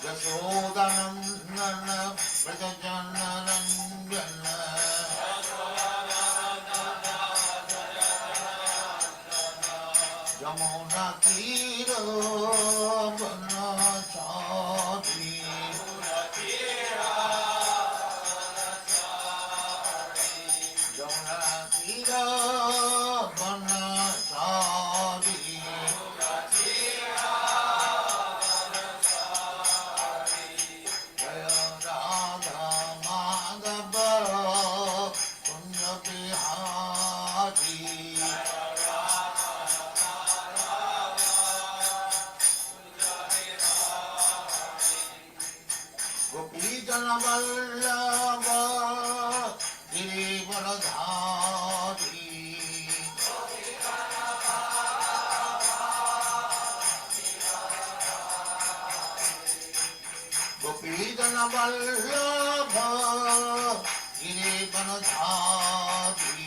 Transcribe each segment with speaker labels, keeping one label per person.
Speaker 1: यशोदानन्दन व्रजजनरञ्जन यमुनातीरवनचारी यमुनातीरवनचारी जय राधा माधव कुंज बिहारी गोपीजन वल्लभ गिरिवरधारी गोपीजन वल्लभ गिरिवरधारी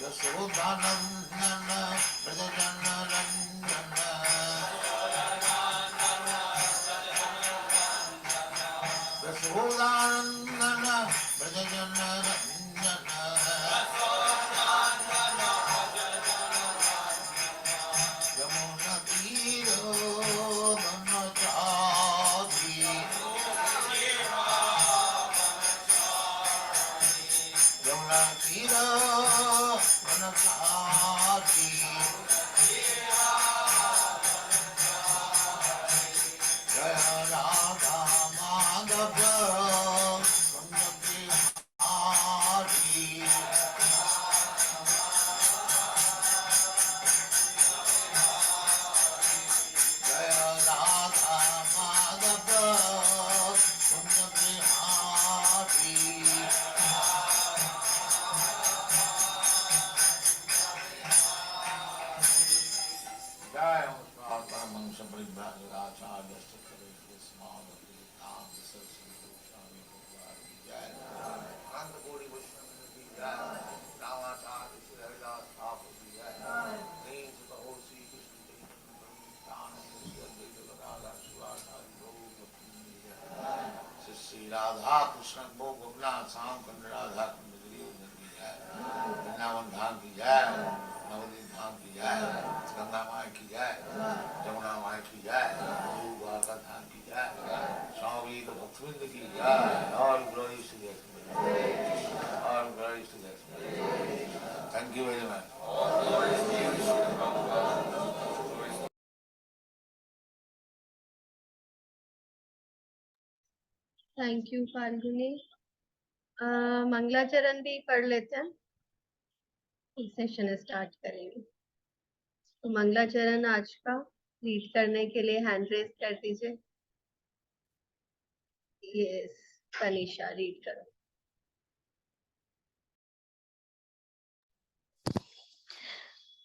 Speaker 1: यशोदानन्दन व्रजजनरञ्जन यशोदानन्दन व्रजजनरञ्जन यमुनातीरवनचारी यमुनातीरवनचारी जय राधा माधव कुंज बिहारी जय राधा माधव कुंज बिहारी जय परमहंस परिव्राजकाचार्य जय अनंत कोटि वैष्णव की जय रामाचार्य श्री हरिदास ठाकुर की जय प्रेम से कहो श्री कृष्ण चैतन्य श्री अद्वैत गदाधर शिवाचार्य गौर भक्ति की जय श्री श्री राधा कृष्ण को गोपनाथ श्याम कुंड राधा कुंड गिरिवर की जय वृंदावन धाम की जय नवदीप धाम की जय गंगा माई की जय जमुना माई की जय द्वारका धाम की जय स्वामी भक्तवृंद की जय और ग्लोरी टू द और glory to the thank you very much
Speaker 2: thank you Falguni. मंगलाचरण भी पढ़ लेते हैं, सेशन स्टार्ट करेंगे। तो मंगलाचरण आज का रीड करने के लिए हैंड रेज कर दीजिए। यस, तनिषा रीड करो।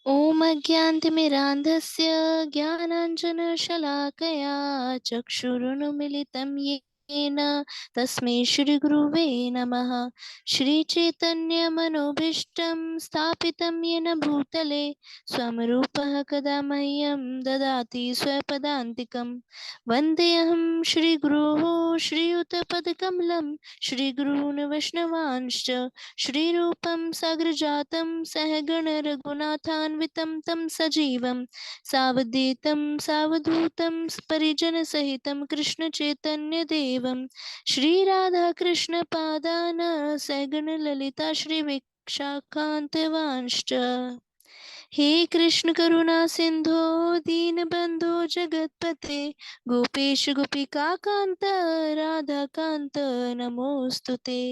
Speaker 3: ॐ अज्ञानतिमिरान्धस्य ज्ञानाञ्जनशलाकया चक्षुरुन्मिलितं येन तस्मै श्रीगुरुवे नमः। श्रीचैतन्यमनोभीष्टं स्थापितं येन भूतले स्वं रूपः कदा मह्यं ददाति स्वपदान्तिकं। वन्देऽहं श्रीगुरोः श्रीयुतपदकमलं श्रीगुरून् वैष्णवांश्च श्रीरूपं साग्रजातं सहगण रघुनाथान्वितं तं सजीवं सावधूतं सावधूतं परिजनसहितं कृष्णचैतन्यदेवं श्रीराधाकृष्णपादान् सहगण ललिता श्रीविशाखान्वितांश्च। हे कृष्ण करुणा सिंधु दीनबंधु जगतपते गोपेश गोपिका कांत राधा कांत नमोस्तुते।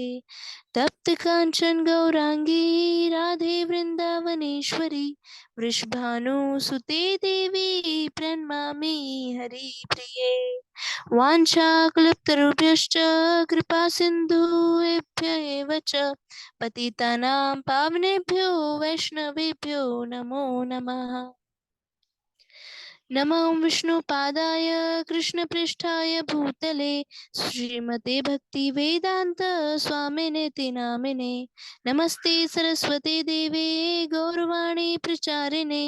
Speaker 3: तप्त कांचन गौरांगी राधे वृंदावनेश्वरी वृषभानुसुते देवी प्रणमामि हरिप्रिये। वाञ्छाकल्पतरुभ्यश्च कृपा सिन्धुभ्य एव च पतितानां पावनेभ्यो वैष्णवेभ्यो नमो नमः। नमो विष्णुपादाय कृष्णपृष्ठाय भूतले श्रीमते भक्ति वेदांत स्वामिने ते नामिने। नमस्ते सरस्वते देवे गौरवाणी प्रचारिणे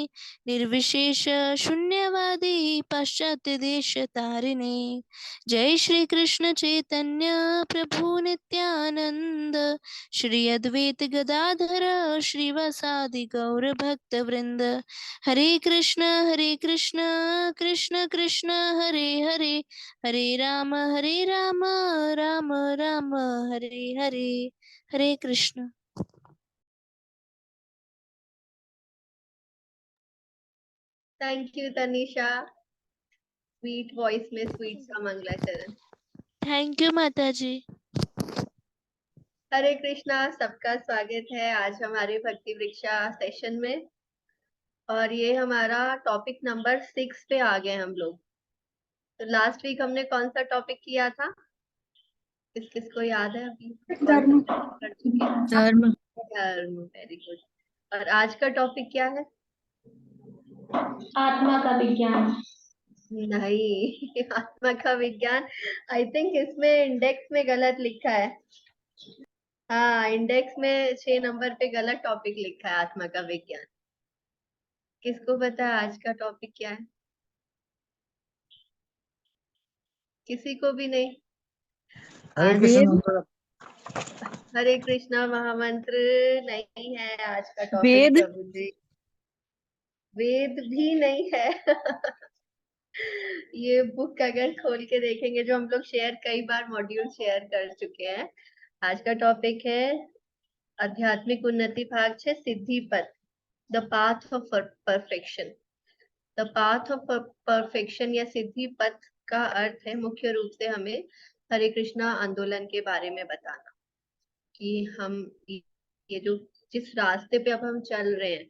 Speaker 3: निर्विशेष शून्यवादी पाश्चात्य देश तारिणे। जय श्री कृष्ण चैतन्य प्रभु नित्यानंद श्री अद्वैत गदाधर श्रीवासादि गौर भक्त वृंद। Hare Krishna Krishna Krishna Hare Hare, Hare Ram Ram Ram Hare Hare. Hare Krishna.
Speaker 2: Thank you Tanisha, sweet voice में स्वीट सा मंगलाचरण।
Speaker 3: थैंक यू माता जी।
Speaker 2: हरे कृष्णा, सबका स्वागत है आज हमारे भक्ति वृक्षा सेशन में। और ये हमारा टॉपिक नंबर 6 पे आ गए हम लोग। तो लास्ट वीक हमने कौन सा टॉपिक किया था? किस किस को याद है अभी?
Speaker 4: धर्म।
Speaker 2: कर चुके हैं।
Speaker 4: धर्म।
Speaker 2: धर्म, वेरी गुड। और आज का टॉपिक क्या है?
Speaker 4: आत्मा का विज्ञान।
Speaker 2: नहीं, आत्मा का विज्ञान। आई थिंक इसमें इंडेक्स में गलत लिखा है। हाँ, इंडेक्स में 6 नंबर पे गलत टॉपिक लिखा है, आत्मा का विज्ञान। किसको पता है आज का टॉपिक क्या है? किसी को भी नहीं? हरे कृष्णा महामंत्र नहीं है आज का टॉपिक
Speaker 4: वेद।
Speaker 2: प्रभु जी। वेद भी नहीं है। ये बुक अगर खोल के देखेंगे, जो हम लोग शेयर कई बार मॉड्यूल शेयर कर चुके हैं। आज का टॉपिक है आध्यात्मिक उन्नति भाग 6, सिद्धि पथ, the path of perfection. The path of perfection या सिद्धि पथ का अर्थ है मुख्य रूप से हमें हरे कृष्णा आंदोलन के बारे में बताना कि हम ये जो जिस रास्ते पे अब हम चल रहे हैं,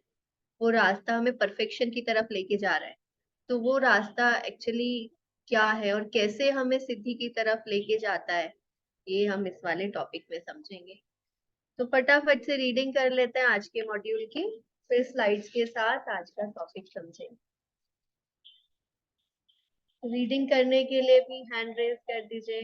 Speaker 2: वो रास्ता हमें परफेक्शन की तरफ लेके जा रहा है। तो वो रास्ता एक्चुअली क्या है और कैसे हमें सिद्धि की तरफ लेके जाता है, ये हम इस वाले टॉपिक में समझेंगे। तो फटाफट से रीडिंग कर लेते हैं आज के मॉड्यूल की, फिर स्लाइड्स के साथ आज का टॉपिक समझेंगे। रीडिंग करने के लिए भी हैंड रेज कर दीजिए।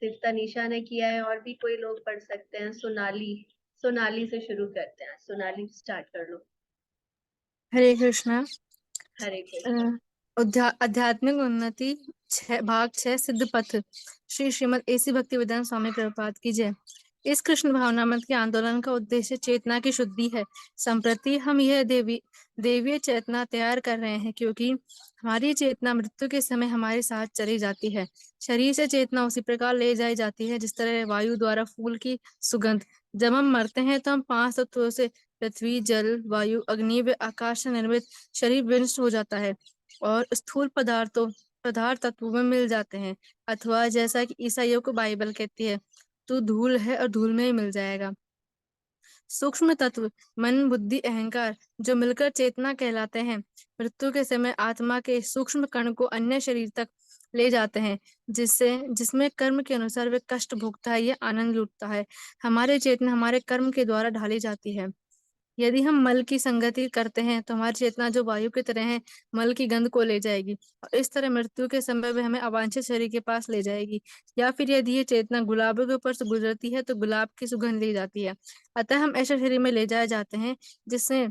Speaker 2: सिर्फ तनीषा ने किया है, और भी कोई लोग पढ़ सकते हैं। सोनाली से शुरू करते हैं। सोनाली स्टार्ट कर लो।
Speaker 4: हरे कृष्णा।
Speaker 2: हरे कृष्ण।
Speaker 4: आध्यात्मिक उन्नति भाग 6 सिद्ध पथ। श्रीमद एसी भक्ति वेदांत स्वामी प्रभुपाद की जय। इस कृष्ण भावनामृत के आंदोलन का उद्देश्य चेतना की शुद्धि है। संप्रति हम यह देवीय चेतना तैयार कर रहे हैं, क्योंकि हमारी चेतना मृत्यु के समय हमारे साथ चली जाती है। शरीर से चेतना उसी प्रकार ले जाई जाती है जिस तरह वायु द्वारा फूल की सुगंध। जब हम मरते हैं तो हम 5 तत्वों से पृथ्वी, जल, वायु, अग्नि व आकाश से निर्मित शरीर विनष्ट हो जाता है और स्थूल पदार्थ तत्वों में मिल जाते हैं, अथवा जैसा कि ईसाइयों को बाइबल कहती है, तू धूल है और धूल में ही मिल जाएगा। सूक्ष्म तत्व मन, बुद्धि, अहंकार जो मिलकर चेतना कहलाते हैं, मृत्यु के समय आत्मा के सूक्ष्म कण को अन्य शरीर तक ले जाते हैं, जिसमें कर्म के अनुसार वे कष्ट भोगता है या आनंद लूटता है। हमारी चेतना हमारे कर्म के द्वारा ढाली जाती है। यदि हम मल की संगति करते हैं तो हमारी चेतना जो वायु की तरह है, मल की गंध को ले जाएगी और इस तरह मृत्यु के समय में हमें अवांछित शरीर के पास ले जाएगी। या फिर यदि ये चेतना गुलाबों के ऊपर से गुजरती है तो गुलाब की सुगंध ली जाती है। अतः हम ऐसे शरीर में ले जाए जाते हैं जिससे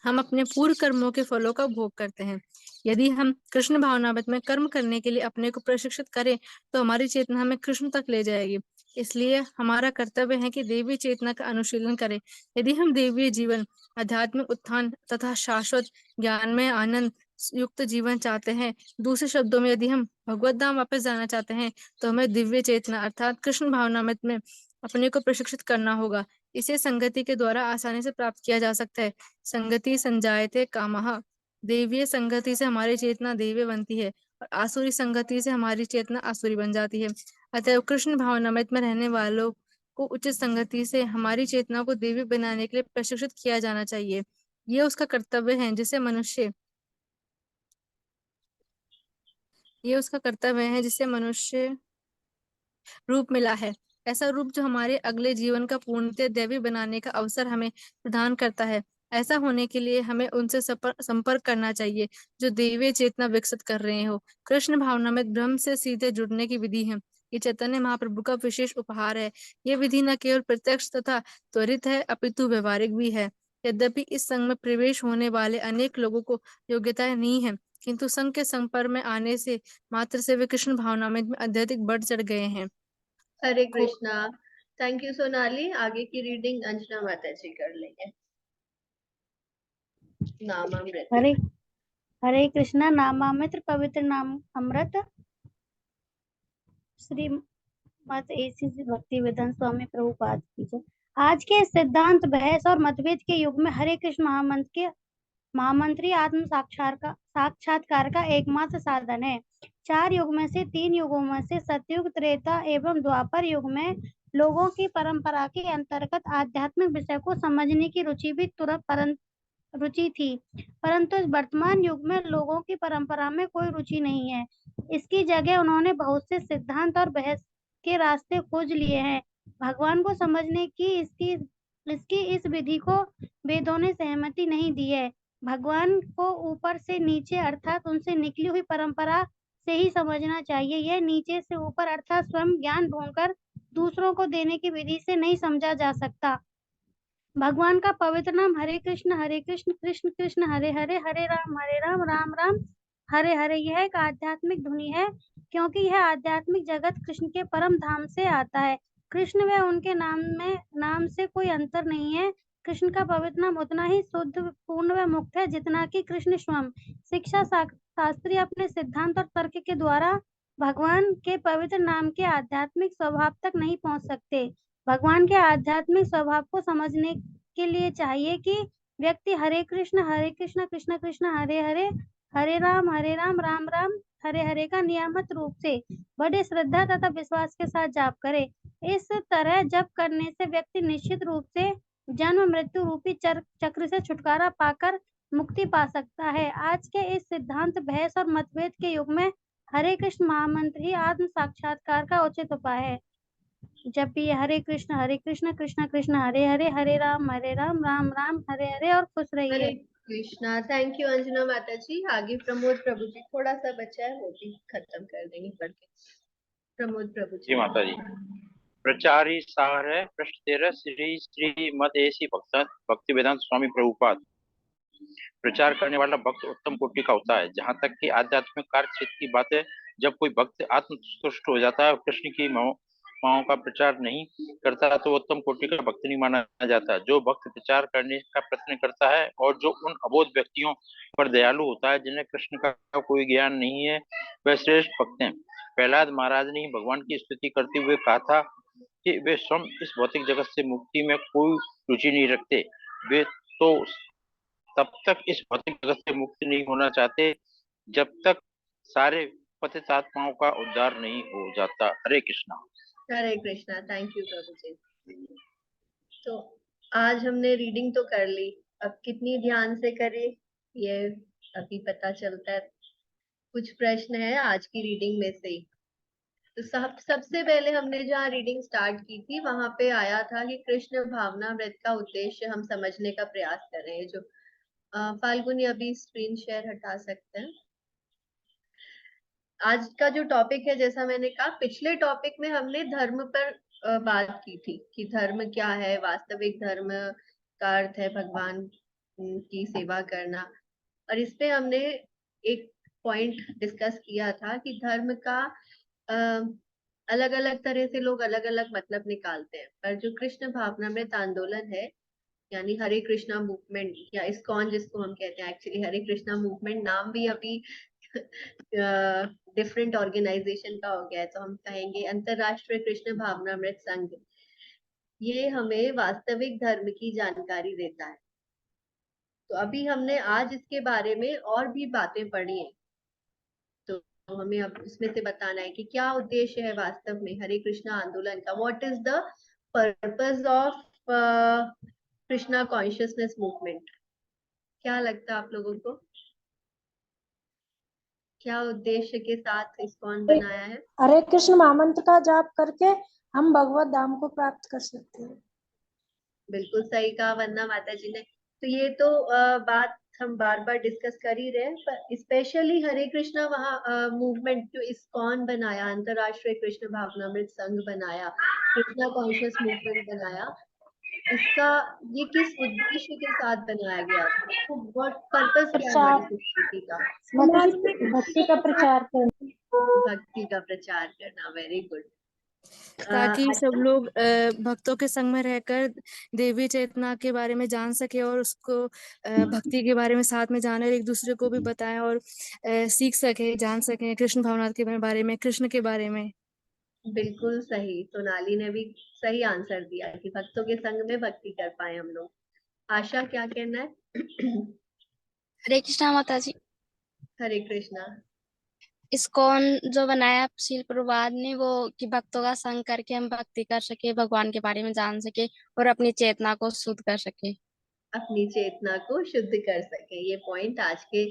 Speaker 4: हम अपने पूर्व कर्मों के फलों का भोग करते हैं। यदि हम कृष्ण भावनामृत में कर्म करने के लिए अपने को प्रशिक्षित करें तो हमारी चेतना हमें कृष्ण तक ले जाएगी। इसलिए हमारा कर्तव्य है कि देवी चेतना का अनुशीलन करें। यदि हम देवी जीवन, आध्यात्मिक उत्थान तथा शाश्वत ज्ञान में आनंद युक्त जीवन चाहते हैं, दूसरे शब्दों में यदि हम भगवत धाम वापस जाना चाहते हैं, तो हमें दिव्य चेतना अर्थात कृष्ण भावनामृत में अपने को प्रशिक्षित करना होगा। इसे संगति के द्वारा आसानी से प्राप्त किया जा सकता है। संगति संजायते कामः। देवीय संगति से हमारी चेतना देवी बनती है और आसुरी संगति से हमारी चेतना आसुरी बन जाती है। अतः कृष्ण भावनामृत में रहने वालों को उचित संगति से हमारी चेतना को देवी बनाने के लिए प्रशिक्षित किया जाना चाहिए। ये उसका कर्तव्य है जिसे मनुष्य रूप मिला है। ऐसा रूप जो हमारे अगले जीवन का पूर्णतः दैवी बनाने का अवसर हमें प्रदान करता है। ऐसा होने के लिए हमें उनसे संपर्क करना चाहिए जो दैवीय चेतना विकसित कर रहे हो। कृष्ण भावनामृत ब्रह्म से सीधे जुड़ने की विधि है। ये चैतन्य महाप्रभु का विशेष उपहार है। ये विधि न केवल प्रत्यक्ष तथा त्वरित है अपितु व्यवहारिक भी है। यद्यपि इस संघ में प्रवेश होने वाले अनेक लोगों को योग्यता नहीं है, किंतु संघ के संपर्क में आने से मात्र से वे कृष्ण भावनामृत में अत्यधिक बढ़ चढ़ गए हैं।
Speaker 2: हरे कृष्णा। Thank you Sonali. आगे की रीडिंग अंजना माता जी कर लेंगे। नामामृत।
Speaker 5: हरे हरे कृष्णा। नामामृत पवित्र नाम अमृत श्रीमद एसी भक्ति वेदांत स्वामी प्रभुपाद की जय। आज के सिद्धांत बहस और मतभेद के युग में हरे कृष्ण महामंत्री आत्म साक्षात्कार का एकमात्र साधन है। 4 युग में से 3 युगों में से सतयुग, त्रेता एवं द्वापर युग में लोगों की परंपरा के अंतर्गत आध्यात्मिक विषय को समझने की रुचि भी रुचि थी, परंतु इस वर्तमान युग में लोगों की परंपरा में कोई रुचि नहीं है। इसकी जगह उन्होंने बहुत से सिद्धांत और बहस के रास्ते खोज लिए हैं। भगवान को समझने की इसकी इस विधि को वेदों ने सहमति नहीं दी है। भगवान को ऊपर से नीचे अर्थात उनसे निकली हुई परंपरा से ही समझना चाहिए। यह नीचे से ऊपर अर्थात स्वयं ज्ञान ढूंढकर दूसरों को देने की विधि से नहीं समझा जा सकता। भगवान का पवित्र नाम हरे कृष्ण कृष्ण कृष्ण हरे हरे, हरे राम राम राम हरे हरे। यह एक आध्यात्मिक ध्वनि है, क्योंकि यह आध्यात्मिक जगत कृष्ण के परम धाम से आता है। कृष्ण व उनके नाम से कोई अंतर नहीं है। कृष्ण का पवित्र नाम उतना ही शुद्ध, पूर्ण व मुक्त है जितना कि कृष्ण स्वयं। शिक्षा शास्त्री अपने सिद्धांत और तर्क के द्वारा भगवान के पवित्र नाम के आध्यात्मिक स्वभाव तक नहीं पहुंच सकते। भगवान के आध्यात्मिक स्वभाव को समझने के लिए चाहिए कि व्यक्ति हरे कृष्ण कृष्ण कृष्ण हरे हरे, हरे राम राम राम हरे हरे का नियमित रूप से बड़े श्रद्धा तथा विश्वास के साथ जाप करे। इस तरह जप करने से व्यक्ति निश्चित रूप से जन्म मृत्यु रूपी चक्र से छुटकारा पाकर मुक्ति पा सकता है। आज के इस सिद्धांत बहस और मतभेद के युग में हरे कृष्ण महामंत्र ही आत्म साक्षात्कार का उचित उपाय है। जब भी हरे कृष्ण कृष्ण कृष्ण हरे हरे, हरे राम राम राम हरे हरे और खुश
Speaker 2: हरे
Speaker 5: रहिए।
Speaker 2: कृष्णा। थैंक यू अंजना माता जी। आगे प्रमोद प्रभु जी, थोड़ा सा बचा है वो भी खत्म कर देंगे पढ़ के। प्रमोद प्रभु जी।
Speaker 6: जी माता जी। प्रचारी सार है पृष्ठ 13 श्रीमद एसी भक्ति वेदांत स्वामी प्रभुपाद। प्रचार करने वाला भक्त उत्तम कोटि का होता है। जहाँ तक कि आध्यात्मिक कार्य क्षेत्र की बात है, जब कोई भक्त आत्मतुष्ट हो जाता है और कृष्ण की माओं का प्रचार नहीं करता तो उत्तम कोटि का भक्त नहीं माना जाता। जो भक्त प्रचार करने का प्रयत्न करता है और जो उन अबोध व्यक्तियों पर दयालु होता है जिन्हें कृष्ण का कोई ज्ञान नहीं है, वह श्रेष्ठ भक्त हैं। प्रहलाद महाराज ने भगवान की स्तुति करते हुए कहा था कि वे स्वयं इस भौतिक जगत से मुक्ति में कोई रुचि नहीं रखते। वे तो तब तक इस भौतिक जगत से मुक्त नहीं होना चाहते जब तक सारे पतित आत्माओं का उद्धार नहीं हो जाता। हरे कृष्णा।
Speaker 2: हरे कृष्णा। थैंक यू प्रभु जी। तो आज हमने रीडिंग तो कर ली, अब कितनी ध्यान से करें ये अभी पता चलता है। कुछ प्रश्न है आज की रीडिंग में से ही। तो सबसे पहले हमने जहाँ रीडिंग स्टार्ट की थी वहां पे आया था कि कृष्ण भावनामृत का उद्देश्य हम समझने का प्रयास कर रहे हैं। जो फाल्गुनी अभी स्क्रीन शेयर हटा सकते हैं। आज का जो टॉपिक है, जैसा मैंने कहा पिछले टॉपिक में हमने धर्म पर बात की थी कि धर्म क्या है। वास्तविक धर्म का अर्थ है भगवान की सेवा करना, और इस पे हमने एक पॉइंट डिस्कस किया था कि धर्म का अलग अलग तरह से लोग अलग अलग मतलब निकालते हैं, पर जो कृष्ण भावनामृत आंदोलन है यानी हरे कृष्णा मूवमेंट या इस्कॉन जिसको हम कहते हैं, एक्चुअली हरे कृष्णा मूवमेंट नाम भी अभी डिफरेंट ऑर्गेनाइजेशन का हो गया है, तो हम कहेंगे अंतरराष्ट्रीय कृष्ण भावनामृत संघ। ये हमें वास्तविक धर्म की जानकारी देता है। तो अभी हमने आज इसके बारे में और भी बातें पढ़ी हैं, तो हमें अब इसमें से बताना है कि क्या उद्देश्य है वास्तव में हरे कृष्णा आंदोलन का। What is the purpose of Krishna consciousness movement. क्या लगता है आप लोगों को, क्या उद्देश्य के साथ इस्कॉन बनाया है?
Speaker 7: हरे कृष्ण महामंत्र का जाप करके हम भगवत धाम को प्राप्त कर सकते हैं।
Speaker 2: बिल्कुल सही कहा वंदना माता जी ने। तो ये तो बात हम बार बार डिस्कस कर ही रहे हैं, पर स्पेशली हरे कृष्णा वहाँ मूवमेंट जो इस्कॉन बनाया, अंतरराष्ट्रीय कृष्ण भावनामृत संघ बनाया, कृष्णा कॉन्शियस मूवमेंट बनाया, इसका ये किस उद्देश्य के साथ बनाया गया था? तो व्हाट पर्पस क्या है हमारी सोसाइटी का?
Speaker 7: माता जी भक्ति का प्रचार करना।
Speaker 2: भक्ति का प्रचार करना। Very good.
Speaker 4: ताकि सब लोग भक्तों के संग में रहकर देवी चेतना के बारे में जान सके और उसको भक्ति के बारे में साथ में जाने और एक दूसरे को भी बताएं और सीख सके, जान सके कृष्ण भावनाथ के बारे में, कृष्ण के बारे में।
Speaker 2: बिल्कुल सही, सोनाली ने भी सही आंसर दिया कि भक्तों के संग में भक्ति कर पाए हम लोग। आशा क्या कहना है?
Speaker 8: हरे कृष्णा माता जी।
Speaker 2: हरे कृष्णा।
Speaker 8: इस्कॉन जो बनाया श्रील प्रभुपाद ने, वो कि भक्तों का संग करके हम भक्ति कर सके, भगवान के बारे में जान सके और अपनी चेतना को शुद्ध कर सके।
Speaker 2: अपनी चेतना को शुद्ध कर सके, ये पॉइंट आज के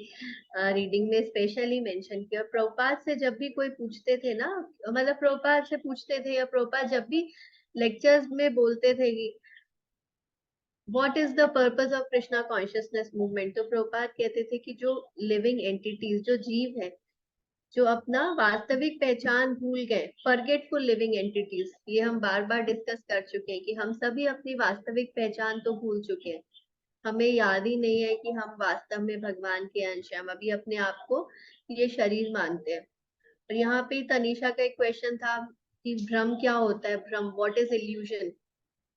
Speaker 2: रीडिंग में स्पेशली मेंशन किया। प्रभुपाद से जब भी कोई पूछते थे ना, मतलब प्रभुपाद से पूछते थे या प्रभुपाद जब भी लेक्चर्स में बोलते थे कि what is the purpose of Krishna consciousness movement, तो प्रभुपाद कहते थे कि जो लिविंग एंटिटीज, जो जीव है, जो अपना वास्तविक पहचान भूल गए, फॉरगेटफुल लिविंग एंटिटीज, ये हम बार बार डिस्कस कर चुके हैं कि हम सभी अपनी वास्तविक पहचान तो भूल चुके हैं, हमें याद ही नहीं है कि हम वास्तव में भगवान के अंश हैं, हम अभी अपने आप को ये शरीर मानते हैं। और यहाँ पे तनीषा का एक क्वेश्चन था कि भ्रम क्या होता है, भ्रम, व्हाट इज इल्यूजन।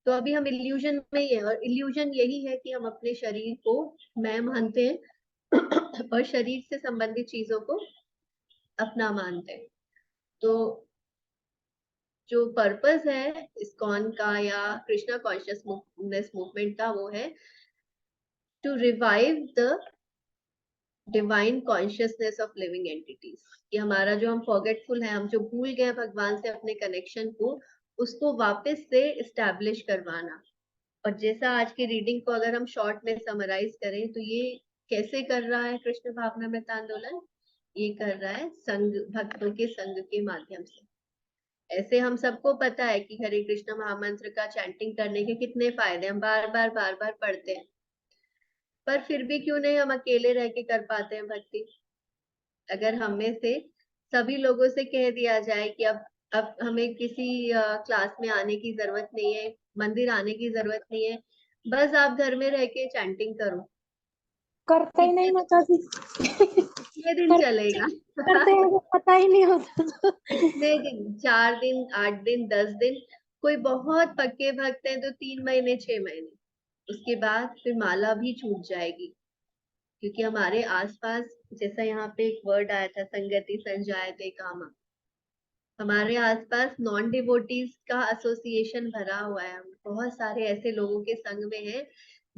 Speaker 2: तो अभी हम इल्यूजन में ही है, और इल्यूजन यही है कि हम अपने शरीर को मैं मानते हैं और शरीर से संबंधित चीजों को अपना मानते हैं। तो जो पर्पस है इस्कॉन का या कृष्णा कॉन्शियसनेस मूवमेंट का, वो है to revive the divine consciousness of living entities, कि हमारा जो हम फॉरगेटफुल है, हम जो भूल गए भगवान से अपने कनेक्शन को, उसको वापस से इस्टेब्लिश करवाना। और जैसा आज की रीडिंग को अगर हम शॉर्ट में समराइज करें, तो ये कैसे कर रहा है कृष्ण भावनामृत आंदोलन? ये कर रहा है संघ, भक्तों के संघ के माध्यम से। ऐसे हम सबको पता है कि हरे कृष्ण महामंत्र का चैंटिंग करने के कितने फायदे, हम बार बार पढ़ते हैं, पर फिर भी क्यों नहीं हम अकेले रह के कर पाते हैं भक्ति? अगर हम में से सभी लोगों से कह दिया जाए कि अब हमें किसी क्लास में आने की जरूरत नहीं है, मंदिर आने की जरूरत नहीं है, बस आप घर में रह के चैंटिंग करो,
Speaker 7: करते ही नहीं माता जी।
Speaker 2: कितने दिन चलेगा?
Speaker 7: करते हैं तो पता ही नहीं होता।
Speaker 2: कितने दिन? 4 दिन, 8 दिन, 10 दिन? कोई बहुत पक्के भक्त हैं तो 3 महीने, 6 महीने, उसके बाद फिर माला भी छूट जाएगी। क्योंकि हमारे आसपास, जैसा यहाँ पे एक वर्ड आया था, संगति संजायते कामा, हमारे आसपास नॉन डिवोटीज का एसोसिएशन भरा हुआ है। हम बहुत सारे ऐसे लोगों के संग में हैं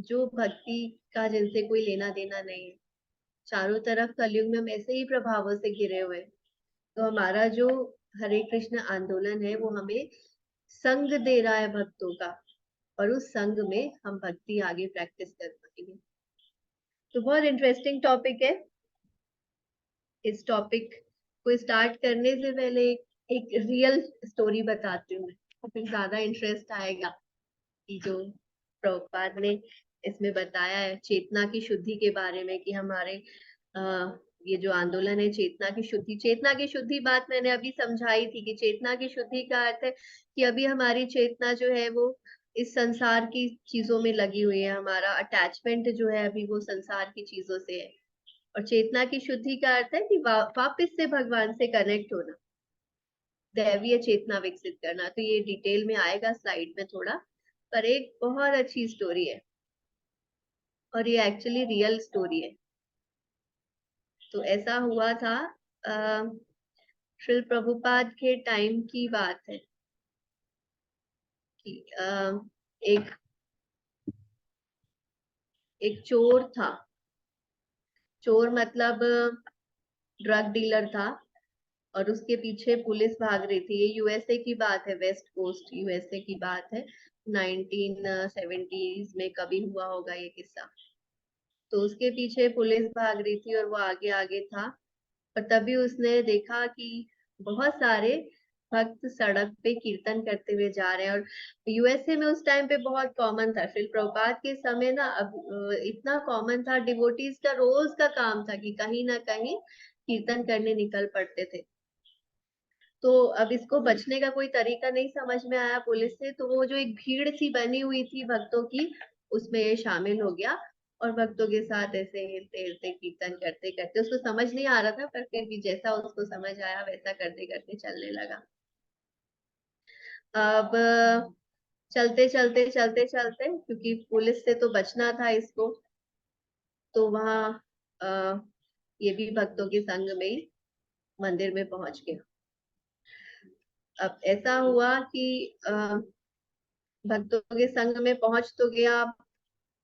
Speaker 2: जो भक्ति का, जिनसे कोई लेना देना नहीं है। चारों तरफ कलयुग में हम ऐसे ही प्रभावों से घिरे हुए हैं। तो हमारा जो हरे कृष्ण आंदोलन है, वो हमें संग दे रहा है भक्तों का, और उस संग में हम भक्ति आगे प्रैक्टिस कर पाएंगे। तो बहुत इंटरेस्टिंग टॉपिक है। इस टॉपिक को स्टार्ट करने से पहले एक रियल स्टोरी बताती हूँ, फिर ज्यादा इंटरेस्ट आएगा कि जो प्रभुपाद ने इसमें बताया है चेतना की शुद्धि के बारे में, कि हमारे ये जो आंदोलन है चेतना की शुद्धि, चेतना की शुद्धि बात मैंने अभी समझाई थी कि चेतना की शुद्धि का अर्थ है कि अभी हमारी चेतना जो है वो इस संसार की चीजों में लगी हुई है, हमारा अटैचमेंट जो है अभी वो संसार की चीजों से है। और चेतना की शुद्धि का अर्थ है कि वापस से भगवान से कनेक्ट होना, दैवीय चेतना विकसित करना। तो ये डिटेल में आएगा स्लाइड में थोड़ा, पर एक बहुत अच्छी स्टोरी है, और ये एक्चुअली रियल स्टोरी है। तो ऐसा हुआ था, श्रील प्रभुपाद के टाइम की बात है कि एक चोर था। चोर मतलब ड्रग डीलर था, और उसके पीछे पुलिस भाग रही थी। ये यूएसए की बात है, वेस्ट कोस्ट यूएसए की बात है, 1970s में कभी हुआ होगा ये किस्सा। तो उसके पीछे पुलिस भाग रही थी और वो आगे आगे था, और तभी उसने देखा कि बहुत सारे भक्त सड़क पे कीर्तन करते हुए जा रहे हैं। और यूएसए में उस टाइम पे बहुत कॉमन था, श्रील प्रभुपाद के समय ना अब इतना कॉमन था, डिवोटीज का रोज का काम था कि कहीं ना कहीं कीर्तन करने निकल पड़ते थे। तो अब इसको बचने का कोई तरीका नहीं समझ में आया पुलिस से, तो वो जो एक भीड़ सी बनी हुई थी भक्तों की, उसमें ये शामिल हो गया और भक्तों के साथ ऐसे हिलते हिलते कीर्तन करते करते, उसको समझ नहीं आ रहा था पर फिर भी जैसा उसको समझ आया वैसा करते करते चलने लगा। अब चलते चलते चलते चलते, क्योंकि पुलिस से तो बचना था इसको, तो वहाँ ये भी भक्तों के संग में ही मंदिर में पहुंच गया। अब ऐसा हुआ कि भक्तों के संग में पहुंच तो गया,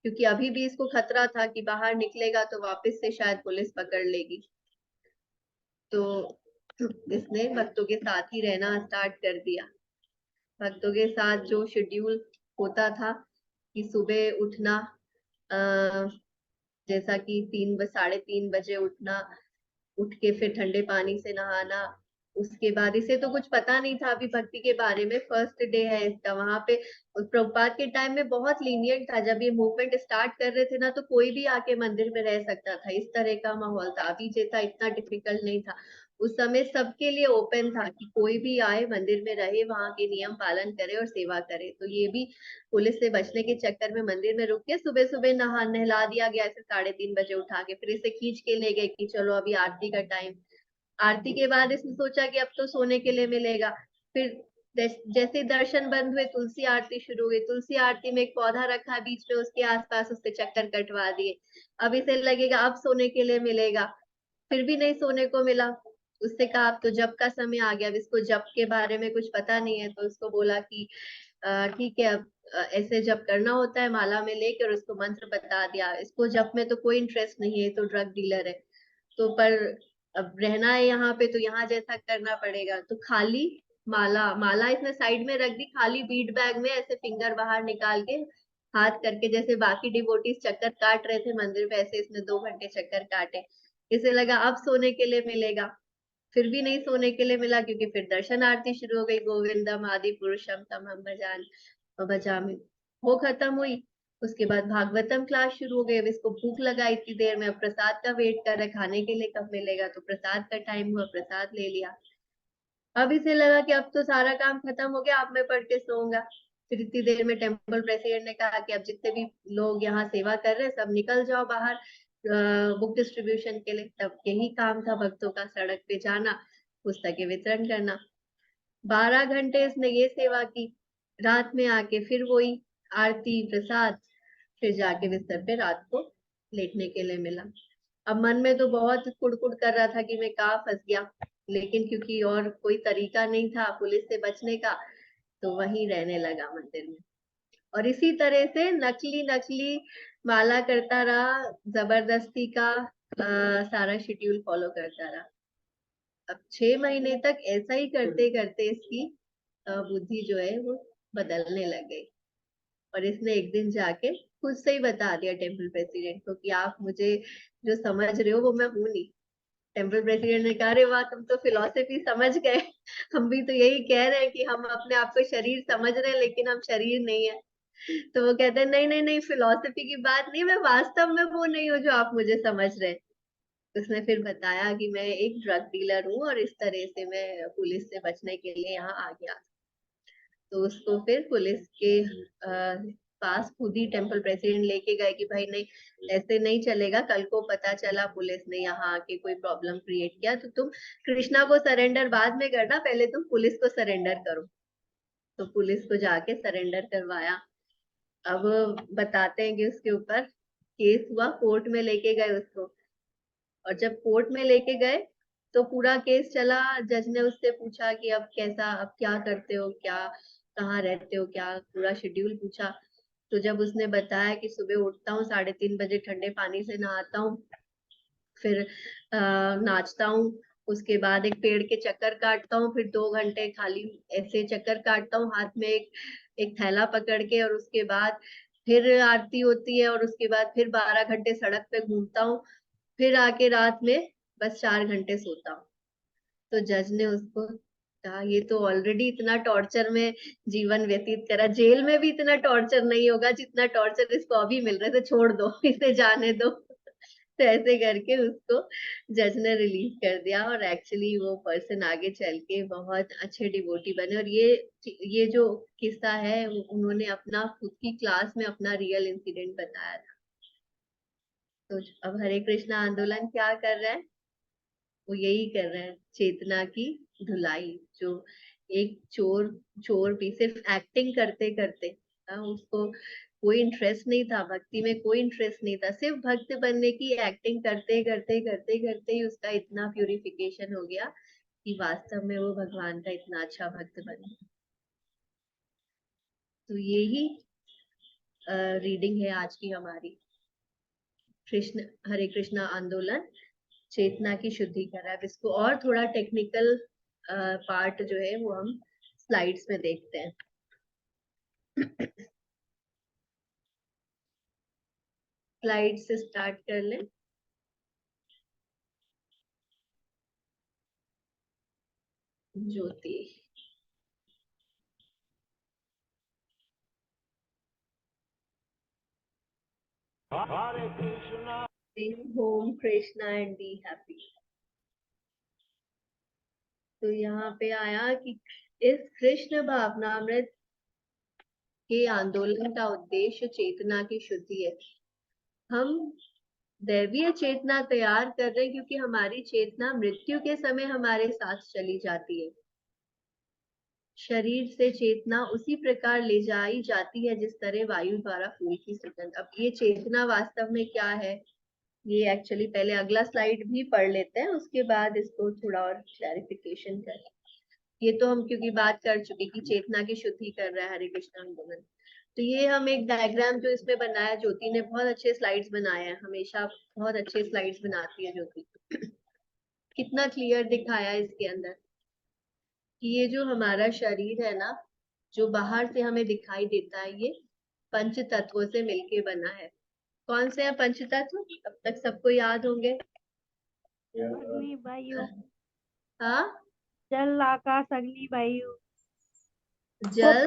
Speaker 2: क्योंकि अभी भी इसको खतरा था कि बाहर निकलेगा तो वापस से शायद पुलिस पकड़ लेगी। तो इसने भक्तों के साथ ही रहना स्टार्ट कर दिया। भक्तों के साथ जो शेड्यूल होता था कि सुबह उठना, जैसा कि 3 साढ़े 3 बजे उठना, उठ के फिर ठंडे पानी से नहाना। उसके बाद इसे तो कुछ पता नहीं था अभी भक्ति के बारे में, फर्स्ट डे है इसका वहां पे। प्रभुपाद के टाइम में बहुत लीनियंट था, जब ये मूवमेंट स्टार्ट कर रहे थे ना तो कोई भी आके मंदिर में रह सकता था, इस तरह का माहौल था। अभी जैसा इतना डिफिकल्ट नहीं था, उस समय सबके लिए ओपन था कि कोई भी आए मंदिर में रहे, वहां के नियम पालन करे और सेवा करे। तो ये भी पुलिस से बचने के चक्कर में मंदिर में रुक के सुबह सुबह नहला दिया गया ऐसे 3:30 बजे उठा के, फिर इसे खींच के ले गए कि चलो अभी आरती का टाइम। आरती के बाद इसने सोचा कि अब तो सोने के लिए मिलेगा। फिर जैसे दर्शन बंद हुए तुलसी आरती शुरू हुई। तुलसी आरती में एक पौधा रखा है बीच में, उसके आसपास उससे चक्कर कटवा दिए। अब इसे लगेगा अब सोने के लिए मिलेगा, फिर भी नहीं सोने को मिला। उससे कहा अब तो जप का समय आ गया। अब इसको जप के बारे में कुछ पता नहीं है, तो उसको बोला कि ठीक है, अब ऐसे जप करना होता है, माला में लेकर उसको मंत्र बता दिया। इसको जप में तो कोई इंटरेस्ट नहीं है, तो ड्रग डीलर है। तो पर अब रहना है यहाँ पे तो यहाँ जैसा करना पड़ेगा। तो खाली माला माला इसने साइड में रख दी, खाली बीड बैग में ऐसे फिंगर बाहर निकाल के हाथ करके, जैसे बाकी डिवोटीज चक्कर काट रहे थे मंदिर में, ऐसे इसने 2 घंटे चक्कर काटे। इसे लगा अब सोने के लिए मिलेगा, फिर भी नहीं सोने के लिए मिला, क्योंकि फिर दर्शन आरती शुरू हो गई, गोविंदम आदि पुरुषम तमहम भजामि, वो खत्म हुई। उसके बाद भागवतम क्लास शुरू हो गई। अब इसको भूख लगा इतनी देर में, अब प्रसाद का वेट कर रहे, खाने के लिए कब मिलेगा, तो प्रसाद का टाइम हुआ, प्रसाद ले लिया। अब इसे लगा कि अब तो सारा काम खत्म हो गया, अब मैं पढ़ के सोऊंगा। फिर इतनी देर में टेम्पल प्रेसिडेंट ने कहा कि अब जितने भी लोग यहाँ सेवा कर रहे हैं सब निकल जाओ बाहर बुक डिस्ट्रीब्यूशन के लिए। तब यही काम था भक्तों का, सड़क पे जाना, पुस्तकें वितरण करना। 12 घंटे इसने ये सेवा की। रात में आके फिर वही आरती प्रसाद, फिर जाके बिस्तर पे रात को लेटने के लिए मिला। अब मन में तो बहुत कुड़कुड़ कर रहा था कि मैं कहाँ फंस गया, लेकिन क्योंकि और कोई तरीका नहीं था पुलिस से बचने का, तो वहीं रहने लगा मंदिर में। और इसी तरह से नकली नकली माला करता रहा, जबरदस्ती का सारा शेड्यूल फॉलो करता रहा। अब 6 महीने तक ऐसा ही करते करते इसकी बुद्धि जो है वो बदलने लग गई। और इसने एक दिन जाके खुद से ही बता दिया टेम्पल प्रेसिडेंट को कि आप मुझे जो समझ रहे हो वो मैं हूं नहीं। टेम्पल प्रेसिडेंट ने कहा, अरे वाह, तुम तो फिलॉसफी समझ गए। हम भी तो यही कह रहे हैं कि हम अपने आप को शरीर समझ रहे हैं, लेकिन हम शरीर नहीं है। तो वो कहते हैं, नहीं नहीं नहीं, फिलॉसफी की बात नहीं, मैं वास्तव में वो नहीं हूँ जो आप मुझे समझ रहे हैं। उसने फिर बताया कि मैं एक ड्रग डीलर हूँ और इस तरह से मैं पुलिस से बचने के लिए यहाँ आ गया। तो उसको फिर पुलिस के पास खुद ही टेम्पल प्रेसिडेंट लेके गए कि भाई नहीं, ऐसे नहीं चलेगा। कल को पता चला पुलिस ने यहाँ आके कोई प्रॉब्लम क्रिएट किया तो तुम कृष्णा को सरेंडर बाद में करना, पहले तुम पुलिस को सरेंडर करो। तो पुलिस को जाके सरेंडर करवाया। अब बताते हैं कि उसके ऊपर केस हुआ, कोर्ट में लेके गए उसको। और जब कोर्ट में लेके गए तो पूरा केस चला। जज ने उससे पूछा कि अब कैसा, अब क्या करते हो, क्या कहाँ रहते हो, क्या पूरा शेड्यूल पूछा। तो जब उसने बताया कि सुबह उठता हूँ 3:30 बजे, ठंडे पानी से नहाता हूँ, फिर नाचता हूँ, उसके बाद एक पेड़ के चक्कर काटता हूँ, फिर 2 घंटे खाली ऐसे चक्कर काटता हूँ हाथ में एक थैला पकड़ के, और उसके बाद फिर आरती होती है, और उसके बाद फिर 12 घंटे सड़क पे घूमता हूँ, फिर आके रात में बस 4 घंटे सोता हूँ। तो जज ने उसको कहा ये तो ऑलरेडी इतना टॉर्चर में जीवन व्यतीत करा, जेल में भी इतना टॉर्चर नहीं होगा जितना टॉर्चर इसको अभी मिल रहा है, तो छोड़ दो, इसे जाने दो। तो ऐसे करके उसको जज ने रिलीज कर दिया, और एक्चुअली वो पर्सन आगे चल के बहुत अच्छे डिवोटी बने। और ये जो किस्सा है उन्होंने अपना खुद की क्लास में अपना रियल इंसिडेंट बताया था। तो अब हरे कृष्णा आंदोलन क्या कर रहा है, वो यही कर रहे हैं, चेतना की धुलाई। जो एक चोर भी सिर्फ एक्टिंग करते करते, उसको कोई इंटरेस्ट नहीं था भक्ति में, कोई इंटरेस्ट नहीं था, सिर्फ भक्त बनने की एक्टिंग करते करते करते करते ही उसका इतना प्यूरिफिकेशन हो गया कि वास्तव में वो भगवान का इतना अच्छा भक्त बन गया। तो यही रीडिंग है आज की हमारी। हरे कृष्णा आंदोलन चेतना की शुद्धि कर रहा है। अब इसको और थोड़ा टेक्निकल पार्ट जो है वो हम स्लाइड्स में देखते हैं। स्लाइड से स्टार्ट कर लें। ज्योति sing home Krishna and be happy। तो यहाँ पे आया कि इस कृष्ण भावनामृत के आंदोलन का उद्देश्य चेतना की शुद्धि है। हम दैवीय चेतना तैयार कर रहे हैं क्योंकि हमारी चेतना मृत्यु के समय हमारे साथ चली जाती है। शरीर से चेतना उसी प्रकार ले जाई जाती है जिस तरह वायु द्वारा फूल की सुगंध। अब ये चेतना वास्तव में क्या है, ये एक्चुअली पहले अगला स्लाइड भी पढ़ लेते हैं, उसके बाद इसको थोड़ा और क्लैरिफिकेशन करें। ये तो हम क्योंकि बात कर चुके कि चेतना की शुद्धि कर रहा है हरे कृष्ण आंदोलन। तो ये हम एक डायग्राम जो इसमें बनाया, ज्योति ने बहुत अच्छे स्लाइड्स बनाए हैं, हमेशा बहुत अच्छे स्लाइड्स बनाती है ज्योति। कितना क्लियर दिखाया है इसके अंदर कि ये जो हमारा शरीर है ना, जो बाहर से हमें दिखाई देता है, ये पंच तत्वों से मिलके बना है। कौन से हैं पंच तत्व, अब तक सबको याद होंगे?
Speaker 5: अग्नि वायु,
Speaker 2: हाँ,
Speaker 5: जल आकाश अग्नि वायु,
Speaker 2: जल,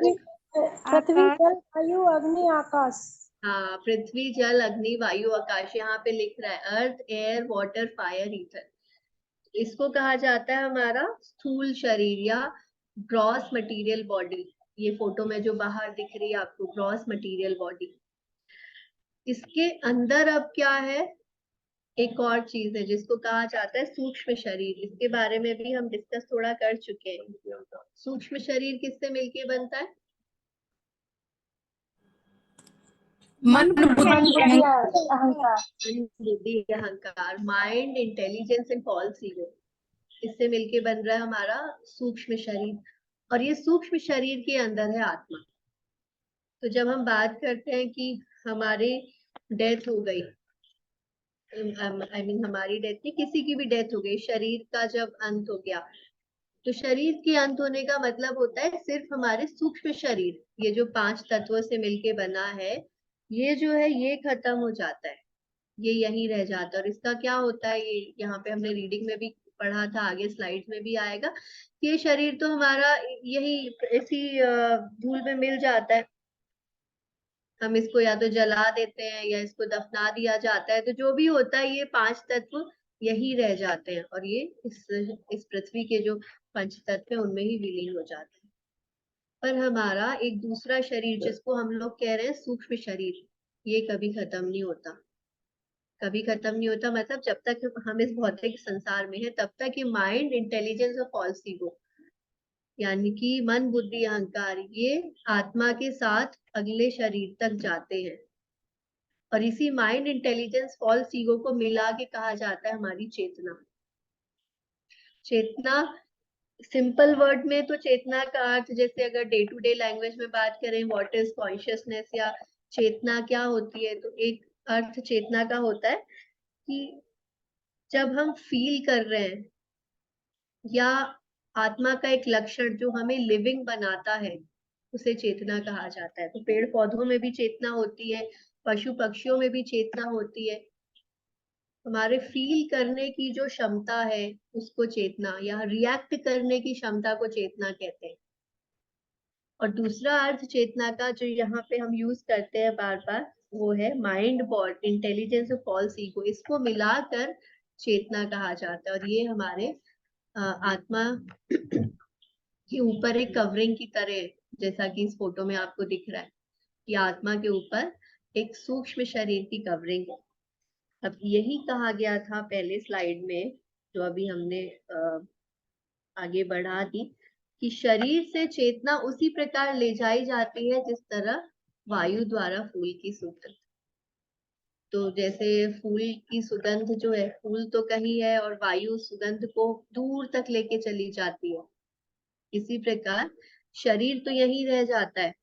Speaker 7: पृथ्वी जल वायु अग्नि आकाश।
Speaker 2: हाँ, पृथ्वी जल अग्नि वायु आकाश। यहाँ पे लिख रहा है earth air water fire ether. इसको कहा जाता है हमारा स्थूल शरीर या ग्रॉस मटेरियल बॉडी। ये फोटो में जो बाहर दिख रही है आपको ग्रॉस मटेरियल बॉडी। इसके अंदर अब क्या है, एक और चीज है जिसको कहा जाता है सूक्ष्म शरीर। इसके बारे में भी हम डिस्कस थोड़ा कर चुके हैं। सूक्ष्म शरीर किससे मिलके बनता है?
Speaker 4: मन बुद्धि
Speaker 7: अहंकार।
Speaker 2: बुद्धि अहंकार, mind intelligence and false ego, इससे मिलके बन रहा है हमारा सूक्ष्म शरीर। और ये सूक्ष्म शरीर के अंदर है आत्मा। तो जब हम बात करते हैं कि हमारी डेथ हो गई, हमारी डेथ नहीं, किसी की भी डेथ हो गई, शरीर का जब अंत हो गया, तो शरीर के अंत होने का मतलब होता है सिर्फ हमारे सूक्ष्म शरीर, ये जो 5 तत्वों से मिलके बना है, ये जो है ये खत्म हो जाता है, ये यहीं रह जाता है। और इसका क्या होता है, ये यहाँ पे हमने रीडिंग में भी पढ़ा था, आगे स्लाइड्स में भी आएगा कि ये शरीर तो हमारा यही इसी धूल में मिल जाता है। हम इसको या तो जला देते हैं या इसको दफना दिया जाता है, तो जो भी होता है ये 5 तत्व यही रह जाते हैं, और ये इस पृथ्वी के जो पंच तत्व है उनमें ही विलीन हो जाते हैं। पर हमारा एक दूसरा शरीर जिसको हम लोग कह रहे हैं सूक्ष्म शरीर, ये कभी खत्म नहीं होता। कभी खत्म नहीं होता मतलब जब तक हम इस भौतिक संसार में है तब तक ये माइंड इंटेलिजेंस और फॉल्स ईगो, यानी कि मन बुद्धि अहंकार, ये आत्मा के साथ अगले शरीर तक जाते हैं। और इसी माइंड इंटेलिजेंस फॉल्स ईगो को मिला के कहा जाता है हमारी चेतना। चेतना सिंपल वर्ड में तो चेतना का अर्थ, जैसे अगर डे टू डे लैंग्वेज में बात करें व्हाट इज कॉन्शियसनेस या चेतना क्या होती है, तो एक अर्थ चेतना का होता है कि जब हम फील कर रहे हैं, या आत्मा का एक लक्षण जो हमें लिविंग बनाता है, उसे चेतना कहा जाता है। तो पेड़ पौधों में भी चेतना होती है, पशु पक्षियों में भी चेतना होती है, हमारे फील करने की जो क्षमता है उसको चेतना, या रिएक्ट करने की क्षमता को चेतना कहते हैं। और दूसरा अर्थ चेतना का जो यहाँ पे हम यूज करते हैं बार बार, वो है माइंड, बॉडी, इंटेलिजेंस और फॉल्स ईगो, इसको मिलाकर चेतना कहा जाता है। और ये हमारे आत्मा के ऊपर एक कवरिंग की तरह, जैसा कि इस फोटो में आपको दिख रहा है कि आत्मा के ऊपर एक सूक्ष्म शरीर की कवरिंग है। अब यही कहा गया था पहले स्लाइड में, जो अभी हमने आगे बढ़ा दी, कि शरीर से चेतना उसी प्रकार ले जाई जाती है जिस तरह वायु द्वारा फूल की सुगंध। तो जैसे फूल की सुगंध जो है, फूल तो कहीं है और वायु सुगंध को दूर तक लेके चली जाती है, इसी प्रकार शरीर तो यहीं रह जाता है।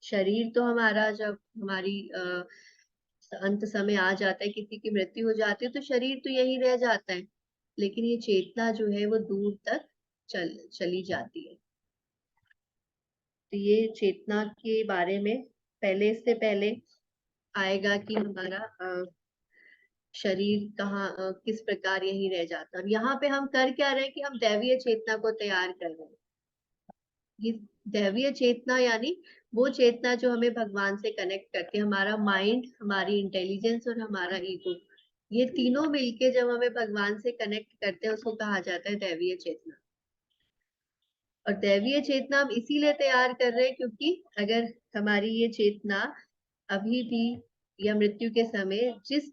Speaker 2: शरीर तो हमारा जब हमारी अंत समय आ जाता है, किसी की मृत्यु हो जाती है, तो शरीर तो यहीं रह जाता है, लेकिन ये चेतना जो है वो दूर तक चली जाती है। तो ये चेतना के बारे में पहले, इससे पहले आएगा कि हमारा शरीर कहाँ किस प्रकार यहीं रह जाता है। और यहाँ पे हम कर क्या रहे हैं कि हम दैवीय चेतना को तैयार कर रहे हैं। ये दैवीय चेतना यानी वो चेतना जो हमें भगवान से कनेक्ट करती है। हमारा माइंड, हमारी इंटेलिजेंस और हमारा ईगो, ये तीनों मिलके जब हमें भगवान से कनेक्ट करते हैं, उसको कहा जाता है दैवीय चेतना। और दैवीय चेतना हम इसीलिए तैयार कर रहे हैं क्योंकि अगर हमारी ये चेतना अभी भी या मृत्यु के समय जिस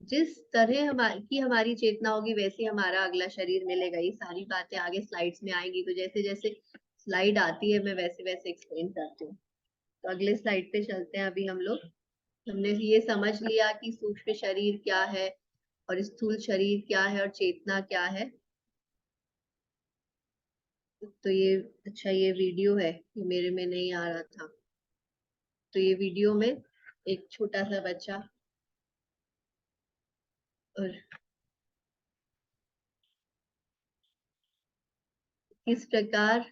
Speaker 2: जिस तरह हमारी चेतना होगी, वैसे हमारा अगला शरीर मिलेगा। ये सारी बातें आगे स्लाइड्स में आएंगी, तो जैसे जैसे स्लाइड आती है मैं वैसे वैसे एक्सप्लेन करती हूँ। तो अगले स्लाइड पे चलते हैं। अभी हम लोग, हमने ये समझ लिया कि सूक्ष्म शरीर क्या है और स्थूल शरीर क्या है और चेतना क्या है। तो ये अच्छा, ये वीडियो है, ये मेरे में नहीं आ रहा था। तो ये वीडियो में एक छोटा सा बच्चा और किस प्रकार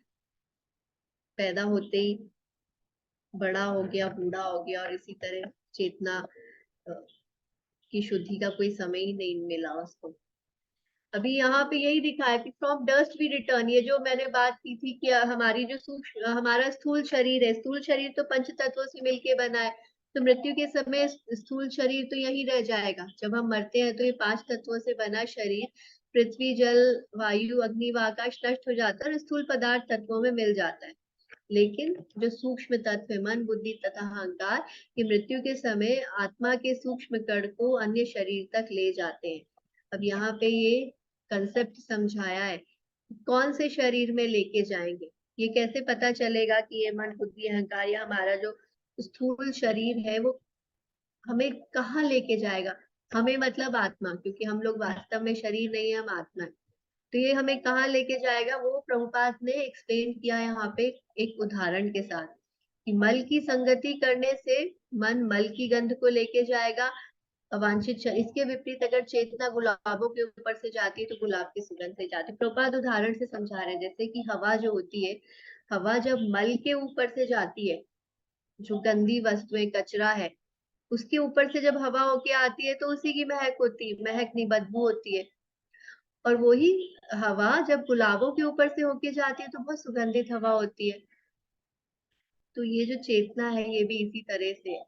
Speaker 2: पैदा होते ही बड़ा हो गया, बूढ़ा हो गया, और इसी तरह चेतना की शुद्धि का कोई समय ही नहीं मिला उसको। अभी यहाँ पे यही दिखाया कि फ्रॉम डस्ट वी रिटर्न, ये जो मैंने बात की थी कि हमारी जो सूक्ष्म, हमारा स्थूल शरीर है, स्थूल शरीर तो पंच तत्वों से मिलके बना है, तो मृत्यु के समय स्थूल शरीर तो यही रह जाएगा। जब हम मरते हैं तो ये 5 तत्वों से बना शरीर पृथ्वी, जल, वायु, अग्नि व आकाश नष्ट हो जाता है और स्थूल पदार्थ तत्वों में मिल जाता है। लेकिन जो सूक्ष्म तत्व है, मन, बुद्धि तथा अहंकार, ये मृत्यु के समय आत्मा के सूक्ष्म कण को अन्य शरीर तक ले जाते हैं। अब यहाँ पे ये कंसेप्ट समझाया है, कौन से शरीर में लेके जाएंगे। ये कैसे पता चलेगा कि ये मन, बुद्धि, अहंकार या हमारा जो स्थूल शरीर है वो हमें कहाँ लेके जाएगा। हमें मतलब आत्मा, क्योंकि हम लोग वास्तव में शरीर नहीं है, हम आत्मा है। तो ये हमें कहाँ लेके जाएगा, वो प्रभुपाद ने एक्सप्लेन किया यहाँ पे एक उदाहरण के साथ, कि मल की संगति करने से मन मल की गंध को लेके जाएगा, अवांछित इसके विपरीत अगर चेतना गुलाबों के ऊपर से जाती है तो गुलाब की सुगंध से जाती है। प्रभुपाद उदाहरण से समझा रहे हैं, जैसे कि हवा जो होती है, हवा जब मल के ऊपर से जाती है, जो गंदी वस्तुएं, कचरा है, उसके ऊपर से जब हवा होके आती है तो उसी की महक होती है, महक नहीं बदबू होती है। और वही हवा जब गुलाबों के ऊपर से होके जाती है तो बहुत सुगंधित हवा होती है। तो ये जो चेतना है ये भी इसी तरह से है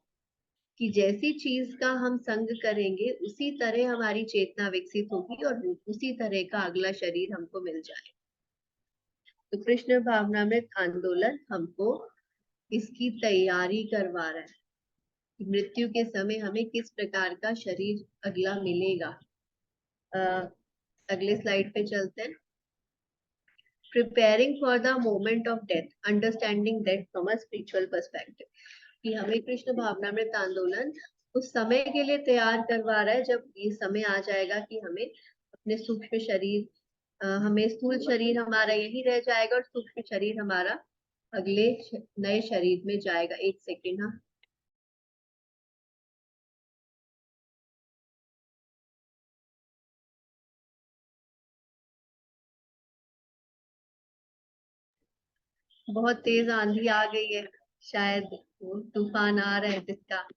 Speaker 2: कि जैसी चीज का हम संग करेंगे उसी तरह हमारी चेतना विकसित होगी और उसी तरह का अगला शरीर हमको मिल जाए। तो कृष्ण भावनामृत आंदोलन हमको इसकी तैयारी करवा रहा है कि मृत्यु के समय हमें किस प्रकार का शरीर अगला मिलेगा। अगले स्लाइड पे चलते हैं। Preparing for the moment of death, understanding death from a spiritual perspective, कि हमें कृष्ण भावनामृत आंदोलन उस समय के लिए तैयार करवा रहा है जब ये समय आ जाएगा कि हमें अपने सूक्ष्म शरीर, हमें स्थूल शरीर हमारा यही रह जाएगा और सूक्ष्म शरीर हमारा अगले नए शरीर में जाएगा। एक सेकेंड, हाँ। बहुत तेज आंधी आ गई है, शायद वो तूफान आ रहा है जिसका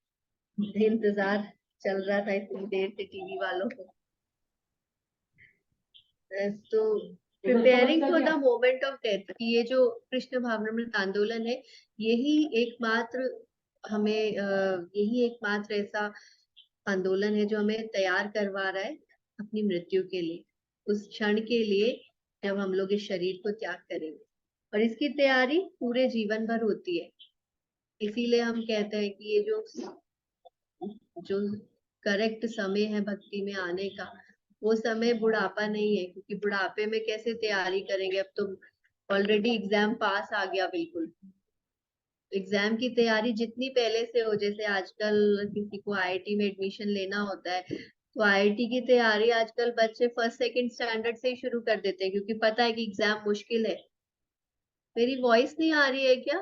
Speaker 2: इंतजार चल रहा था इतनी देर से टीवी वालों को। तो preparing for the moment of death, ये जो कृष्ण भावनामृत आंदोलन है, यही एकमात्र हमें यही एकमात्र ऐसा आंदोलन है जो हमें तैयार करवा रहा है अपनी मृत्यु के लिए, उस क्षण के लिए जब हम लोग इस शरीर को त्याग करेंगे। और इसकी तैयारी पूरे जीवन भर होती है। इसीलिए हम कहते हैं कि ये जो करेक्ट समय है भक्ति में आने का, वो समय बुढ़ापा नहीं है, क्योंकि बुढ़ापे में कैसे तैयारी करेंगे, अब तो ऑलरेडी एग्जाम पास आ गया बिल्कुल। एग्जाम की तैयारी जितनी पहले से हो, जैसे आजकल किसी को आईआईटी में एडमिशन लेना होता है, तो आईआईटी की तैयारी आजकल बच्चे फर्स्ट सेकंड स्टैंडर्ड से ही शुरू कर देते हैं, क्योंकि पता है कि एग्जाम मुश्किल है। मेरी वॉइस नहीं आ रही है क्या?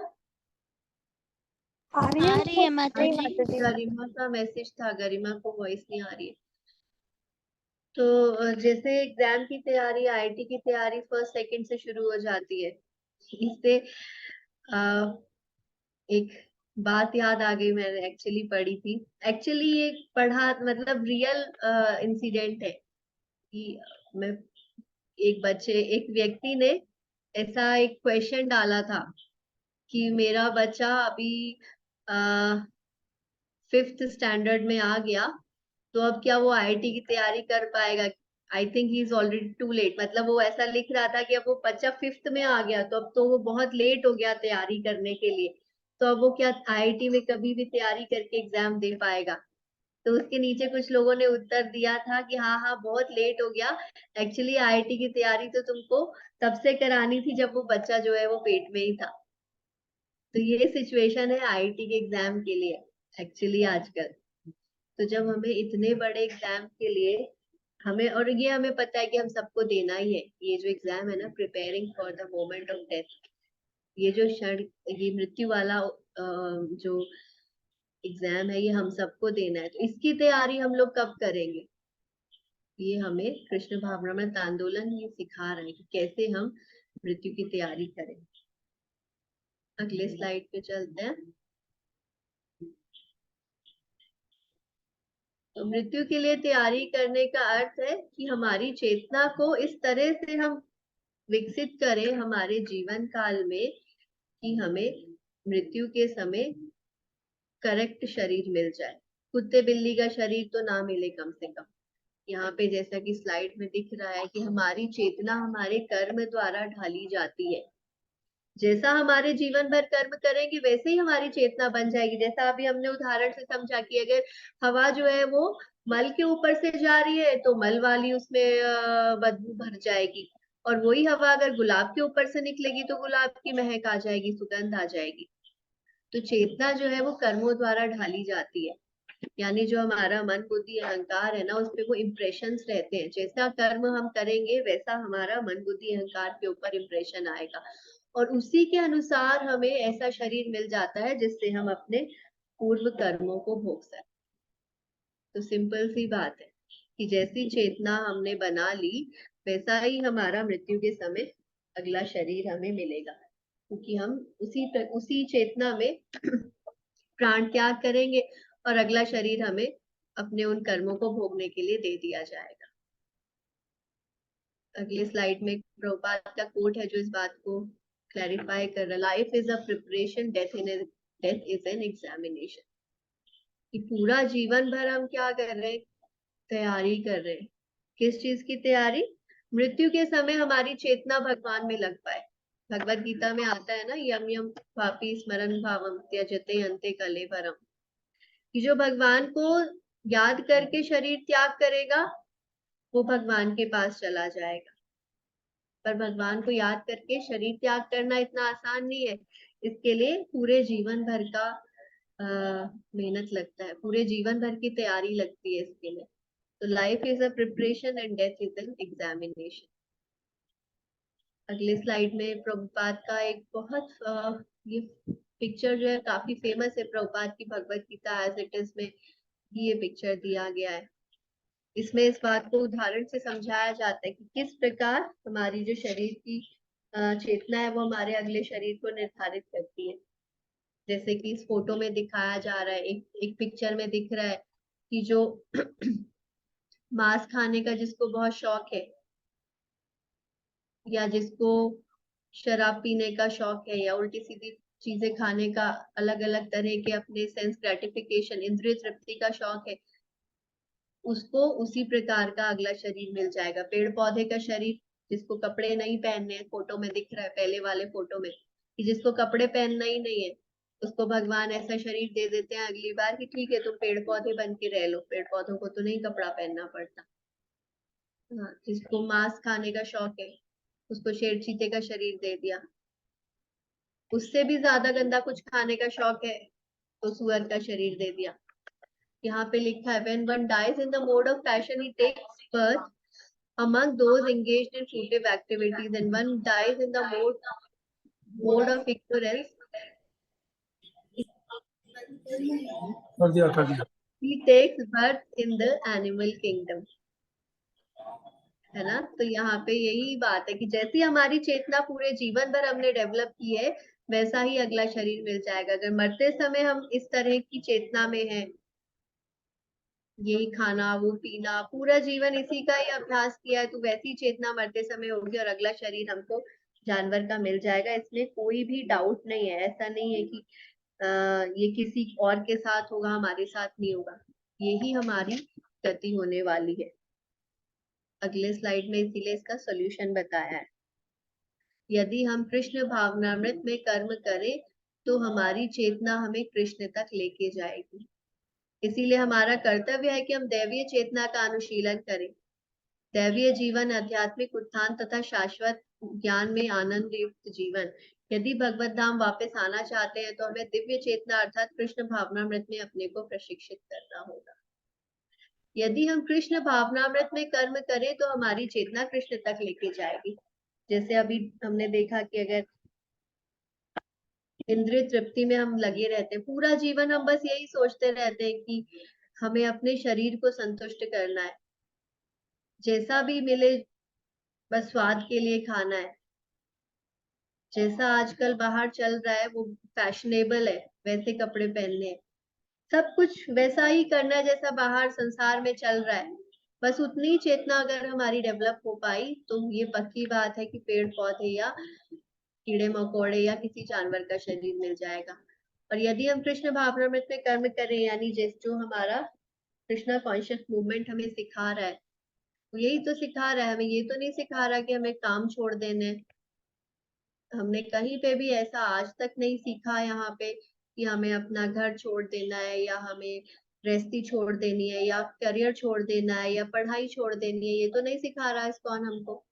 Speaker 7: आ रही
Speaker 3: आ
Speaker 7: है
Speaker 3: रही है माता
Speaker 7: नहीं
Speaker 3: जी।
Speaker 7: माता जी।
Speaker 2: गरिमा का मैसेज था, गरिमा को वॉइस नहीं आ रही है। तो जैसे एग्जाम की तैयारी, आईआईटी की तैयारी फर्स्ट सेकंड से शुरू हो जाती है। इससे एक बात याद आ गई, मैंने एक्चुअली पढ़ी थी। एक्चुअली ये पढ़ा मतलब रियल इंसिडेंट है कि मैं एक व्यक्ति ने ऐसा एक क्वेश्चन डाला था कि मेरा बच्चा अभी 5th स्टैंडर्ड में आ गया, तो अब क्या वो आईआईटी की तैयारी कर पाएगा? I think he is already too late, मतलब वो ऐसा लिख रहा था कि अब वो बच्चा 5th में आ गया, तो अब तो वो बहुत लेट हो गया तैयारी करने के लिए, तो अब वो क्या आईआईटी में कभी भी तैयारी करके एग्जाम दे पाएगा? तो उसके नीचे कुछ लोगों ने उत्तर दिया था कि हाँ हाँ बहुत लेट हो गया, एक्चुअली आईआईटी की तैयारी तो तुमको तब से करानी थी जब वो बच्चा जो है वो पेट में ही था। तो ये सिचुएशन है आईआईटी के एग्जाम के लिए एक्चुअली आजकल। तो जब हमें इतने बड़े एग्जाम के लिए हमें, और ये हमें पता है कि हम सबको देना ही है, ये जो एग्जाम है ना, preparing for the moment of death, ये जो क्षण, ये मृत्यु वाला जो एग्जाम है, ये हम सबको देना है। तो इसकी तैयारी हम लोग कब करेंगे? ये हमें कृष्ण भावनामृत आंदोलन ये सिखा रहा है कि कैसे हम मृत्यु की तैयारी करें। अगले स्लाइड पे चलते हैं। तो मृत्यु के लिए तैयारी करने का अर्थ है कि हमारी चेतना को इस तरह से हम विकसित करें हमारे जीवन काल में कि हमें मृत्यु के समय करेक्ट शरीर मिल जाए। कुत्ते बिल्ली का शरीर तो ना मिले कम से कम। यहाँ पे जैसा कि स्लाइड में दिख रहा है कि हमारी चेतना हमारे कर्म द्वारा ढाली जाती है। जैसा हमारे जीवन भर कर्म करेंगे वैसे ही हमारी चेतना बन जाएगी। जैसा अभी हमने उदाहरण से समझा कि अगर हवा जो है वो मल के ऊपर से जा रही है तो मल वाली उसमें बदबू भर जाएगी, और वही हवा अगर गुलाब के ऊपर से निकलेगी तो गुलाब की महक आ जाएगी, सुगंध आ जाएगी। तो चेतना जो है वो कर्मों द्वारा ढाली जाती है, यानी जो हमारा मन बुद्धि अहंकार है ना, उसपे वो इम्प्रेशंस रहते हैं। जैसा कर्म हम करेंगे वैसा हमारा मन बुद्धि अहंकार के ऊपर इम्प्रेशन आएगा, और उसी के अनुसार हमें ऐसा शरीर मिल जाता है जिससे हम अपने पूर्व कर्मों को भोग सकते। तो सिंपल सी बात है कि जैसी चेतना हमने बना ली वैसा ही हमारा मृत्यु के समय अगला शरीर हमें मिलेगा, क्योंकि हम उसी चेतना में प्राण त्याग करेंगे और अगला शरीर हमें अपने उन कर्मों को भोगने के लिए दे दिया जाएगा। अगले स्लाइड में प्रभुपाद का कोट है जो इस बात को क्लैरिफाई कर रहा है। Life is a preparation, death is an examination. कि पूरा जीवन भर हम क्या कर रहे हैं? तैयारी कर रहे हैं। किस चीज की तैयारी? मृत्यु के समय हमारी चेतना भगवान में लग पाए। भगवत गीता में आता है ना, यम यम पापी स्मरण भावम त्यजते अन्ते कलेवरम, कि जो भगवान को याद करके शरीर त्याग करेगा वो भगवान के पास चला जाएगा। पर भगवान को याद करके शरीर त्याग करना इतना आसान नहीं है, इसके लिए पूरे जीवन भर का मेहनत लगता है, पूरे जीवन भर की तैयारी लगती है इसके लिए। तो life is a preparation and death is an examination. अगले स्लाइड में प्रभुपाद का एक बहुत ये पिक्चर जो है काफी फेमस है, प्रभुपाद की Bhagavad Gita as it is में ये पिक्चर दिया गया है। इसमें इस बात को उदाहरण से समझाया जाता है कि किस प्रकार हमारी जो शरीर की चेतना है वो हमारे अगले शरीर को निर्धारित करती है। जैसे कि इस फोटो में दिखाया जा रहा है, एक पिक्चर में दिख रहा है कि जो मांस खाने का जिसको बहुत शौक है, या जिसको शराब पीने का शौक है, या उल्टी सीधी चीजें खाने का, अलग अलग तरह के अपने सेंस ग्रेटिफिकेशन, इंद्रिय तृप्ति का शौक है, उसको उसी प्रकार का अगला शरीर मिल जाएगा। पेड़ पौधे का शरीर, जिसको कपड़े नहीं पहनने, फोटो में दिख रहा है पहले वाले फोटो में कि जिसको कपड़े पहनना ही नहीं है, उसको भगवान ऐसा शरीर दे देते हैं अगली बार कि ठीक है तुम पेड़ पौधे बन के रह लो, पेड़ पौधों को तो नहीं कपड़ा पहनना पड़ता। हाँ, जिसको मांस खाने का शौक है उसको शेर चीते का शरीर दे दिया। उससे भी ज्यादा गंदा कुछ खाने का शौक है तो सुअर का शरीर दे दिया। यहाँ पे लिखा है when one dies in the mode of passion he takes birth among those engaged in fruitive activities, and one dies in the mode of ignorance he takes birth in the animal kingdom। है ना। तो यहाँ पे यही बात है कि जैसी हमारी चेतना पूरे जीवन भर हमने डेवलप की है वैसा ही अगला शरीर मिल जाएगा। अगर मरते समय हम इस तरह की चेतना में हैं, यही खाना वो पीना पूरा जीवन इसी का ही अभ्यास किया है, तो वैसी चेतना मरते समय होगी और अगला शरीर हमको जानवर का मिल जाएगा। इसमें कोई भी डाउट नहीं है। ऐसा नहीं है कि ये किसी और के साथ होगा हमारे साथ नहीं होगा, यही हमारी गति होने वाली है। अगले स्लाइड में इसीलिए इसका सोल्यूशन बताया है। यदि हम कृष्ण भावनामृत में कर्म करें तो हमारी चेतना हमें कृष्ण तक लेके जाएगी। इसीलिए हमारा कर्तव्य है कि हम दैवीय चेतना का अनुशीलन करें। दैवीय जीवन, आध्यात्मिक उत्थान तथा शाश्वत ज्ञान में आनंद युक्त जीवन। यदि भगवत धाम वापस आना चाहते हैं तो हमें दिव्य चेतना अर्थात कृष्ण भावनामृत में अपने को प्रशिक्षित करना होगा। यदि हम कृष्ण भावनामृत में कर्म करें तो हमारी चेतना कृष्ण तक लेके जाएगी। जैसे अभी हमने देखा कि अगर इंद्रिय तृप्ति में हम लगे रहते हैं पूरा जीवन, हम बस यही सोचते रहते हैं कि हमें अपने शरीर को संतुष्ट करना है, जैसा भी मिले बस स्वाद के लिए खाना है, जैसा आजकल बाहर चल रहा है वो फैशनेबल है वैसे कपड़े पहनने हैं, सब कुछ वैसा ही करना है जैसा बाहर संसार में चल रहा है। बस उतनी चेतना अगर हमारी डेवलप हो पाई तो ये पक्की बात है कि पेड़ पौधे या कीड़े मकोड़े या किसी जानवर का शरीर मिल जाएगा। और यदि हम कृष्ण भावनामृत में कर्म करें, यानी जो हमारा कृष्णा कॉन्शियस मूवमेंट हमें सिखा रहा है, वो यही तो सिखा रहा है हमें। ये तो नहीं सिखा रहा कि हमें काम छोड़ देने। हमने कहीं पे भी ऐसा आज तक नहीं सीखा यहाँ पे कि हमें अपना घर छोड़ देना है, या हमें गृहस्थी छोड़ देनी है, या करियर छोड़ देना है, या पढ़ाई छोड़ देनी है। ये तो नहीं सिखा रहा इस्कॉन हमको।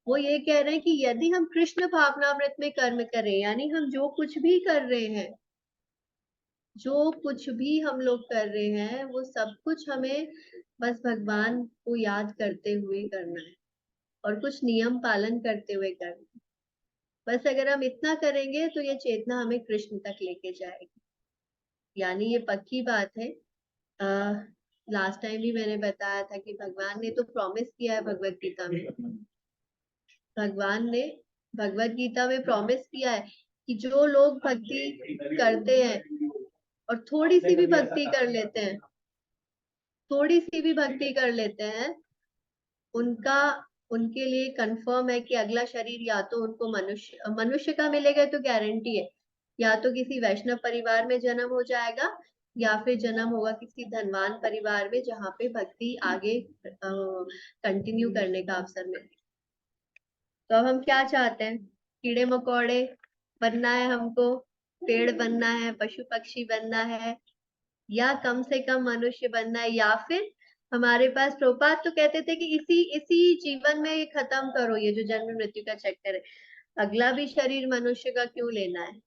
Speaker 2: वो ये कह रहे हैं कि यदि हम कृष्ण भावनामृत में कर्म करें, यानी हम जो कुछ भी कर रहे हैं, जो कुछ भी हम लोग कर रहे हैं वो सब कुछ हमें बस भगवान को याद करते हुए करना है और कुछ नियम पालन करते हुए करना है। बस अगर हम इतना करेंगे तो ये चेतना हमें कृष्ण तक लेके जाएगी। यानी ये पक्की बात है। लास्ट टाइम भी मैंने बताया था कि भगवान ने तो प्रॉमिस किया है भगवत गीता में। भगवान ने भगवत गीता में प्रॉमिस किया है कि जो लोग भक्ति करते हैं और थोड़ी सी भी भक्ति कर लेते हैं, थोड़ी सी भी भक्ति कर लेते हैं, उनका उनके लिए कंफर्म है कि अगला शरीर या तो उनको मनुष्य का मिलेगा, तो गारंटी है, या तो किसी वैष्णव परिवार में जन्म हो जाएगा या फिर जन्म होगा किसी धनवान परिवार में जहाँ पे भक्ति आगे कंटिन्यू करने का अवसर मिले। तो अब हम क्या चाहते हैं? कीड़े मकोड़े बनना है हमको, पेड़ बनना है, पशु पक्षी बनना है, या कम से कम मनुष्य बनना है, या फिर हमारे पास प्रभुपाद तो कहते थे कि इसी इसी जीवन में ये खत्म करो, ये जो जन्म मृत्यु का चक्कर है, अगला भी शरीर मनुष्य का क्यों लेना है,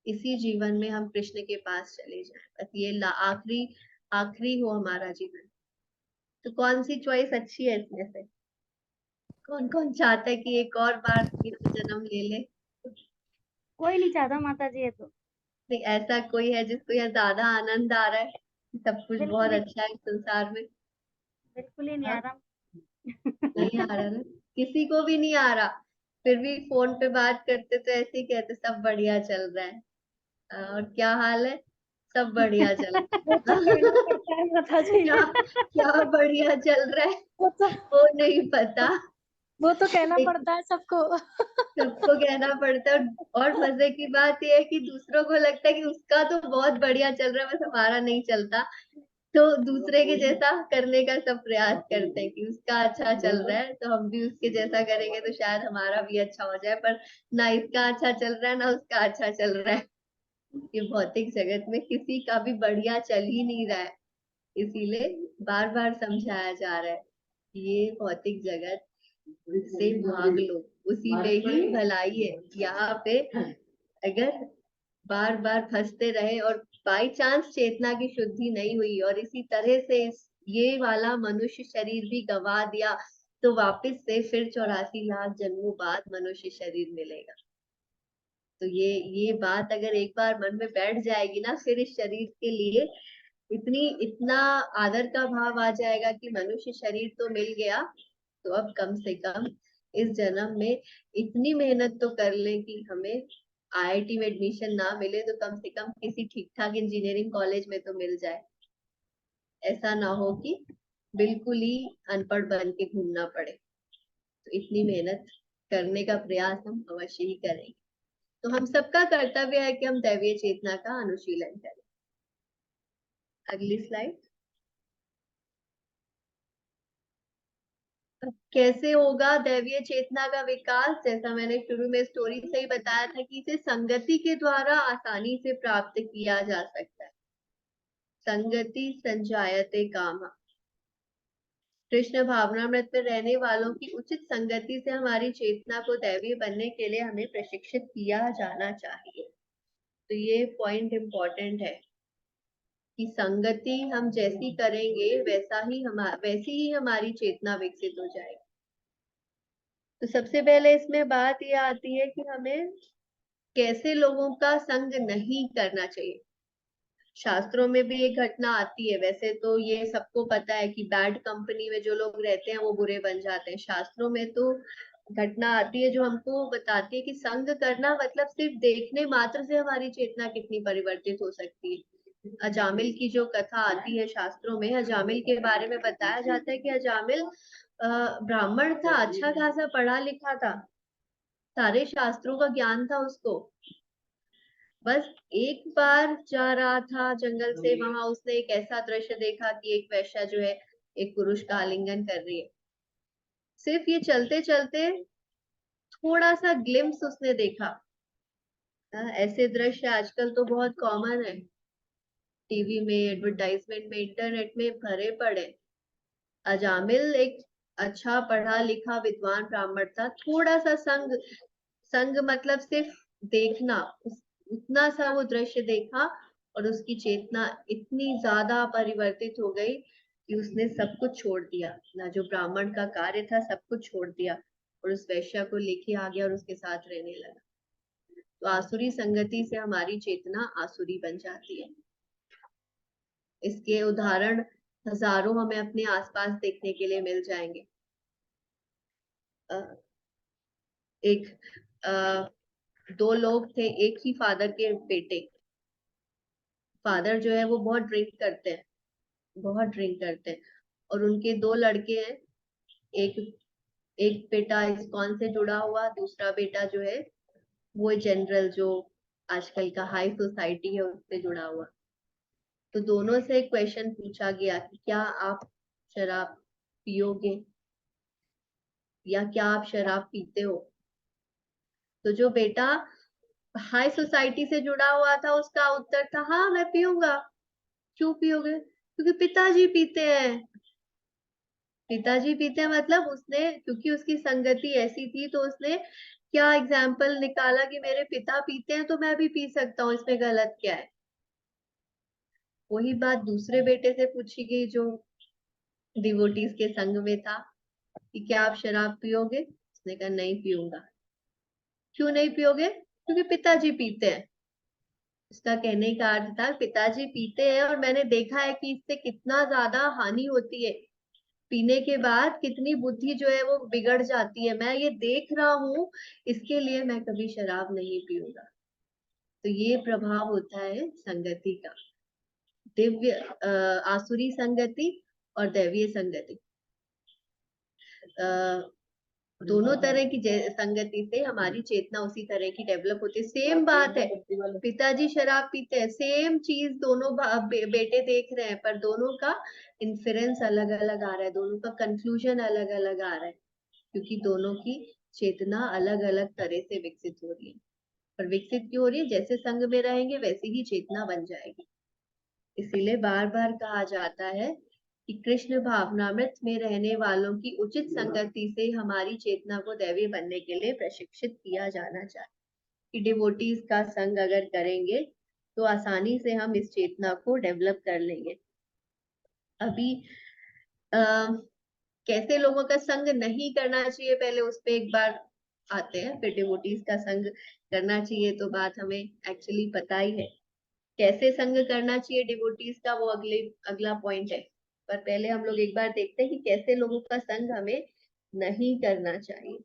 Speaker 2: इसी जीवन में हम कृष्ण के पास चले जाएं, बस ये आखिरी आखिरी हो हमारा जीवन। तो कौन सी चॉइस अच्छी है इसमें से? कौन कौन चाहता है कि एक और बार जन्म ले ले?
Speaker 5: कोई नहीं चाहता माता जी। ये तो
Speaker 2: नहीं, ऐसा कोई है जिसको यहाँ ज्यादा आनंद आ रहा है, सब कुछ
Speaker 5: बिल्कुल
Speaker 2: बहुत
Speaker 5: ही
Speaker 2: अच्छा है संसार में?
Speaker 5: बिल्कुल ही नहीं
Speaker 2: हाँ?
Speaker 5: आ रहा।
Speaker 2: नहीं आ रहा ना, किसी को भी नहीं आ रहा, फिर भी फोन पे बात करते तो ऐसे ही कहते सब बढ़िया चल रहा है। और क्या हाल है? सब बढ़िया चल
Speaker 5: वो तो कहना पड़ता है माता जी।
Speaker 2: क्या क्या बढ़िया चल रहा है
Speaker 5: वो तो
Speaker 2: वो नहीं पता,
Speaker 5: कहना
Speaker 2: लेकिन
Speaker 5: पड़ता है सबको।
Speaker 2: सबको कहना पड़ता है। और मजे की बात यह है कि दूसरों को लगता है कि उसका तो बहुत बढ़िया चल रहा है, बस हमारा नहीं चलता, तो दूसरे के जैसा करने का सब प्रयास करते हैं कि उसका अच्छा चल रहा है तो हम भी उसके जैसा करेंगे तो शायद हमारा भी अच्छा हो जाए, पर ना इसका अच्छा चल रहा है ना उसका अच्छा चल रहा है। ये भौतिक जगत में किसी का भी बढ़िया चल ही नहीं रहा है, इसीलिए बार बार समझाया जा रहा है कि ये भौतिक जगत से भाग लो, उसी पे ही भलाई है। यहाँ पे अगर बार बार फंसते रहे और बाई चांस चेतना की शुद्धि नहीं हुई और इसी तरह से ये वाला मनुष्य शरीर भी गवा दिया, तो वापस से फिर 84 लाख जन्मों बाद मनुष्य शरीर मिलेगा। तो ये बात अगर एक बार मन में बैठ जाएगी ना, फिर इस शरीर के लिए इतना आदर का भाव आ जाएगा कि मनुष्य शरीर तो मिल गया, तो अब कम से कम इस जन्म में इतनी मेहनत तो कर लें कि हमें आईआईटी में एडमिशन ना मिले तो कम से कम किसी ठीक ठाक इंजीनियरिंग कॉलेज में तो मिल जाए। ऐसा ना हो कि बिल्कुल ही अनपढ़ बन के घूमना पड़े। तो इतनी मेहनत करने का प्रयास हम अवश्य ही करेंगे। तो हम सबका कर्तव्य है कि हम दैवीय चेतना का अनुशीलन करें। अगली स्लाइड। कैसे होगा दैवीय चेतना का विकास? जैसा मैंने शुरू में स्टोरी से ही बताया था कि इसे संगति के द्वारा आसानी से प्राप्त किया जा सकता है। संगति संजायते कामा। कृष्ण भावनामृत में रहने वालों की उचित संगति से हमारी चेतना को दैवीय बनने के लिए हमें प्रशिक्षित किया जाना चाहिए। तो ये पॉइंट इम्पोर्टेंट है कि संगति हम जैसी करेंगे वैसी ही हमारी चेतना विकसित हो जाएगी। तो सबसे पहले इसमें बात ये आती है कि हमें कैसे लोगों का संग नहीं करना चाहिए। शास्त्रों में भी एक घटना आती है, वैसे तो ये सबको पता है कि बैड कंपनी में जो लोग रहते हैं वो बुरे बन जाते हैं। शास्त्रों में तो घटना आती है जो हमको बताती है कि संग करना मतलब सिर्फ देखने मात्र से हमारी चेतना कितनी परिवर्तित हो सकती है। अजामिल की जो कथा आती है शास्त्रों में, अजामिल के बारे में बताया जाता है कि अजामिल ब्राह्मण था, अच्छा खासा पढ़ा लिखा था, सारे शास्त्रों का ज्ञान था उसको। बस एक बार जा रहा था जंगल से, वहां उसने एक ऐसा दृश्य देखा कि एक वैश्या जो है एक पुरुष का आलिंगन कर रही है। सिर्फ ये चलते चलते थोड़ा सा ग्लिम्स उसने देखा। ऐसे दृश्य आजकल तो बहुत कॉमन है, टीवी में, एडवर्टाइजमेंट में, इंटरनेट में भरे पड़े। अजामिल एक अच्छा पढ़ा लिखा विद्वान ब्राह्मण था, थोड़ा सा संग मतलब सिर्फ देखना, उतना सा वो दृश्य देखा और उसकी चेतना इतनी ज्यादा परिवर्तित हो गई कि उसने सब कुछ छोड़ दिया, ना जो ब्राह्मण का कार्य था सब कुछ छोड़ दिया और उस वैश्या को लेके आ गया और उसके साथ रहने लगा। तो आसुरी संगति से हमारी चेतना आसुरी बन जाती है। इसके उदाहरण हजारों हमें अपने आसपास देखने के लिए मिल जाएंगे। दो लोग थे, एक ही फादर के बेटे। फादर जो है वो बहुत ड्रिंक करते हैं, बहुत ड्रिंक करते हैं, और उनके दो लड़के हैं। एक एक बेटा इस्कॉन से जुड़ा हुआ, दूसरा बेटा जो है वो जनरल जो आजकल का हाई सोसाइटी है उससे जुड़ा हुआ। तो दोनों से एक क्वेश्चन पूछा गया कि क्या आप शराब पियोगे या क्या आप शराब पीते हो? तो जो बेटा हाई सोसाइटी से जुड़ा हुआ था उसका उत्तर था हाँ मैं पीऊंगा। क्यों पियोगे? क्योंकि पिताजी पीते हैं। पिताजी पीते हैं मतलब उसने, क्योंकि उसकी संगति ऐसी थी तो उसने क्या एग्जाम्पल निकाला कि मेरे पिता पीते हैं तो मैं भी पी सकता हूँ, इसमें गलत क्या है? वही बात दूसरे बेटे से पूछी गई जो डिवोटीज के संग में था कि क्या आप शराब पियोगे? उसने कहा नहीं पीऊंगा। क्यों नहीं पियोगे? क्योंकि पिताजी पीते हैं। उसका कहने का अर्थ था पिताजी पीते हैं और मैंने देखा है कि इससे कितना ज्यादा हानि होती है, पीने के बाद कितनी बुद्धि जो है वो बिगड़ जाती है, मैं ये देख रहा हूँ, इसके लिए मैं कभी शराब नहीं पीऊंगा। तो ये प्रभाव होता है संगति का। दिव्य आसुरी संगति और दैवीय संगति। दोनों तरह की संगति से हमारी चेतना उसी तरह की डेवलप होती है। सेम बात है, पिताजी शराब पीते हैं, सेम चीज दोनों बेटे देख रहे हैं, पर दोनों का इन्फेरेंस अलग अलग आ रहा है, दोनों का कंक्लूजन अलग अलग आ रहा है, क्योंकि दोनों की चेतना अलग अलग तरह से विकसित हो रही है। और विकसित क्यों हो रही है? जैसे संग में रहेंगे वैसे ही चेतना बन जाएगी। इसीलिए बार बार कहा जाता है कि कृष्ण भावनामृत में रहने वालों की उचित संगति से हमारी चेतना को दैवी बनने के लिए प्रशिक्षित किया जाना चाहिए। कि डिवोटीज का संग अगर करेंगे तो आसानी से हम इस चेतना को डेवलप कर लेंगे। अभी कैसे लोगों का संग नहीं करना चाहिए, पहले उस पर एक बार आते हैं। फिर डिवोटीज का संग करना चाहिए तो बात हमें एक्चुअली पता ही है। कैसे संग करना चाहिए डिवोटीज का, वो अगला पॉइंट है। पर पहले हम लोग एक बार देखते हैं कि कैसे लोगों का संग हमें नहीं करना चाहिए।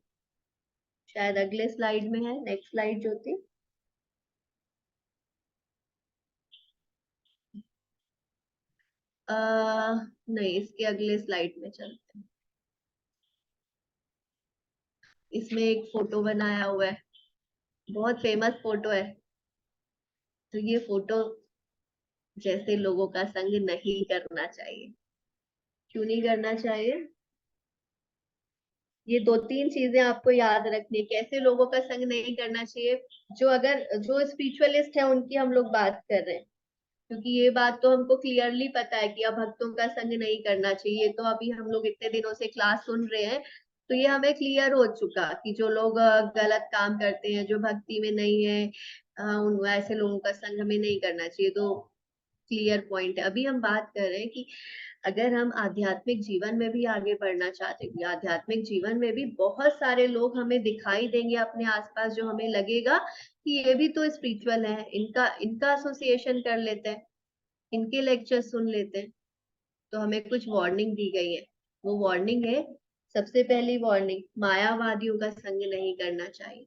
Speaker 2: शायद अगले स्लाइड में है, नेक्स्ट स्लाइड ज्योति। नहीं, इसके अगले स्लाइड में चलते हैं। इसमें एक फोटो बनाया हुआ है, बहुत फेमस फोटो है। तो ये फोटो जैसे लोगों का संग नहीं करना चाहिए। क्यों नहीं करना चाहिए? ये 2-3 चीजें आपको याद रखनी है। कैसे लोगों का संग नहीं करना चाहिए? जो स्पिरिचुअलिस्ट है उनकी हम लोग बात कर रहे हैं, क्योंकि ये बात तो हमको क्लियरली पता है कि अब भक्तों का संग नहीं करना चाहिए। तो अभी हम लोग इतने दिनों से क्लास सुन रहे हैं, तो ये हमें क्लियर हो चुका कि जो लोग गलत काम करते हैं, जो भक्ति में नहीं है, उन ऐसे लोगों का संग हमें नहीं करना चाहिए। तो क्लियर पॉइंट है। अभी हम बात कर रहे हैं कि अगर हम आध्यात्मिक जीवन में भी आगे बढ़ना चाहते हैं, आध्यात्मिक जीवन में भी बहुत सारे लोग हमें दिखाई देंगे अपने आसपास, जो हमें लगेगा कि ये भी तो स्पिरिचुअल है, इनका एसोसिएशन कर लेते हैं, इनके लेक्चर सुन लेते हैं। तो हमें कुछ वार्निंग दी गई है। वो वार्निंग है, सबसे पहली वार्निंग, मायावादियों का संग नहीं करना चाहिए।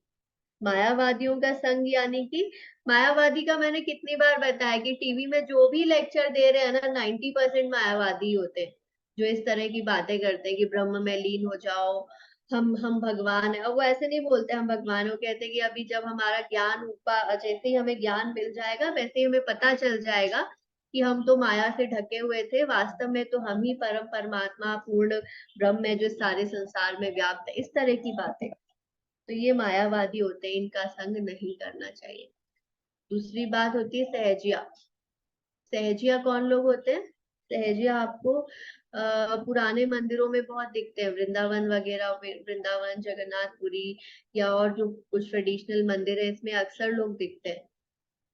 Speaker 2: मायावादियों का संग यानी कि मायावादी का मैंने कितनी बार बताया कि टीवी में जो भी लेक्चर दे रहे हैं ना, 90% मायावादी होते हैं, जो इस तरह की बातें करते हैं कि ब्रह्म में लीन हो जाओ, हम भगवान है। और वो ऐसे नहीं बोलते हम भगवान हो, कहते हैं कि अभी जब हमारा ज्ञान जैसे ही हमें ज्ञान मिल जाएगा वैसे ही हमें पता चल जाएगा कि हम तो माया से ढके हुए थे, वास्तव में तो हम ही परम परमात्मा पूर्ण ब्रह्म है जो सारे संसार में व्याप्त है। इस तरह की बातें, तो ये मायावादी होते हैं, इनका संग नहीं करना चाहिए। दूसरी बात होती है सहजिया। सहजिया कौन लोग होते हैं? सहजिया आपको पुराने मंदिरों में बहुत दिखते हैं, वृंदावन वगैरह, वृंदावन, जगन्नाथपुरी या और जो कुछ ट्रेडिशनल मंदिर है, इसमें अक्सर लोग दिखते हैं।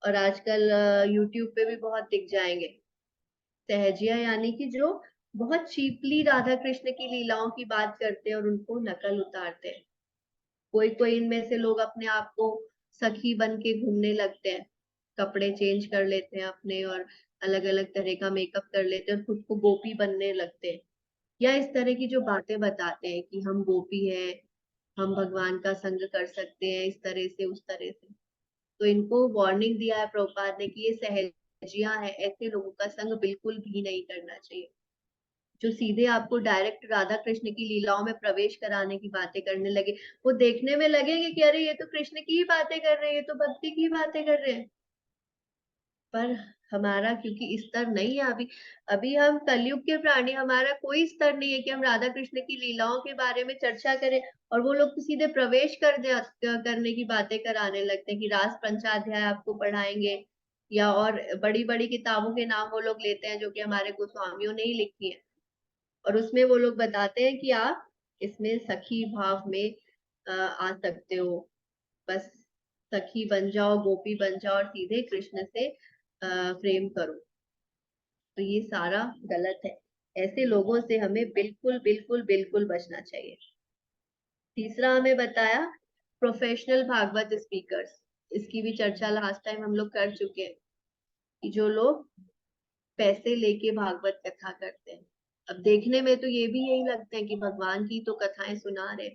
Speaker 2: और आजकल यूट्यूब पे भी बहुत दिख जाएंगे। सहजिया यानी कि जो बहुत चीपली राधा कृष्ण की लीलाओं की बात करते हैं और उनको नकल उतारते हैं। कोई कोई इनमें से लोग अपने आप को सखी बन के घूमने लगते हैं, कपड़े चेंज कर लेते हैं अपने और अलग अलग तरह का मेकअप कर लेते हैं और खुद को गोपी बनने लगते हैं, या इस तरह की जो बातें बताते हैं कि हम गोपी हैं, हम भगवान का संग कर सकते हैं, इस तरह से उस तरह से। तो इनको वार्निंग दिया है प्रभुपाद ने कि ये सहजियां हैं, ऐसे लोगों का संग बिल्कुल भी नहीं करना चाहिए, जो सीधे आपको डायरेक्ट राधा कृष्ण की लीलाओं में प्रवेश कराने की बातें करने लगे। वो देखने में लगेंगे कि अरे ये तो कृष्ण की ही बातें कर रहे हैं, ये तो भक्ति की बातें कर रहे हैं, पर हमारा क्योंकि स्तर नहीं है अभी, अभी हम कलयुग के प्राणी, हमारा कोई स्तर नहीं है कि हम राधा कृष्ण की लीलाओं के बारे में चर्चा करें। और वो लोग तो सीधे प्रवेश करने की बातें कराने लगते हैं कि रास पंचाध्याय आपको पढ़ाएंगे, या और बड़ी बड़ी किताबों के नाम वो लोग लेते हैं जो कि हमारे गोस्वामियों ने ही लिखी है। और उसमें वो लोग बताते हैं कि आप इसमें सखी भाव में आ सकते हो, बस सखी बन जाओ, गोपी बन जाओ और सीधे कृष्ण से प्रेम करो। तो ये सारा गलत है, ऐसे लोगों से हमें बिल्कुल बिल्कुल बिल्कुल बचना चाहिए। तीसरा हमें बताया प्रोफेशनल भागवत स्पीकर्स, इसकी भी चर्चा लास्ट टाइम हम लोग कर चुके हैं कि जो लोग पैसे लेके भागवत कथा करते हैं। अब देखने में तो ये भी यही लगता है कि भगवान की तो कथाएं सुना रहे,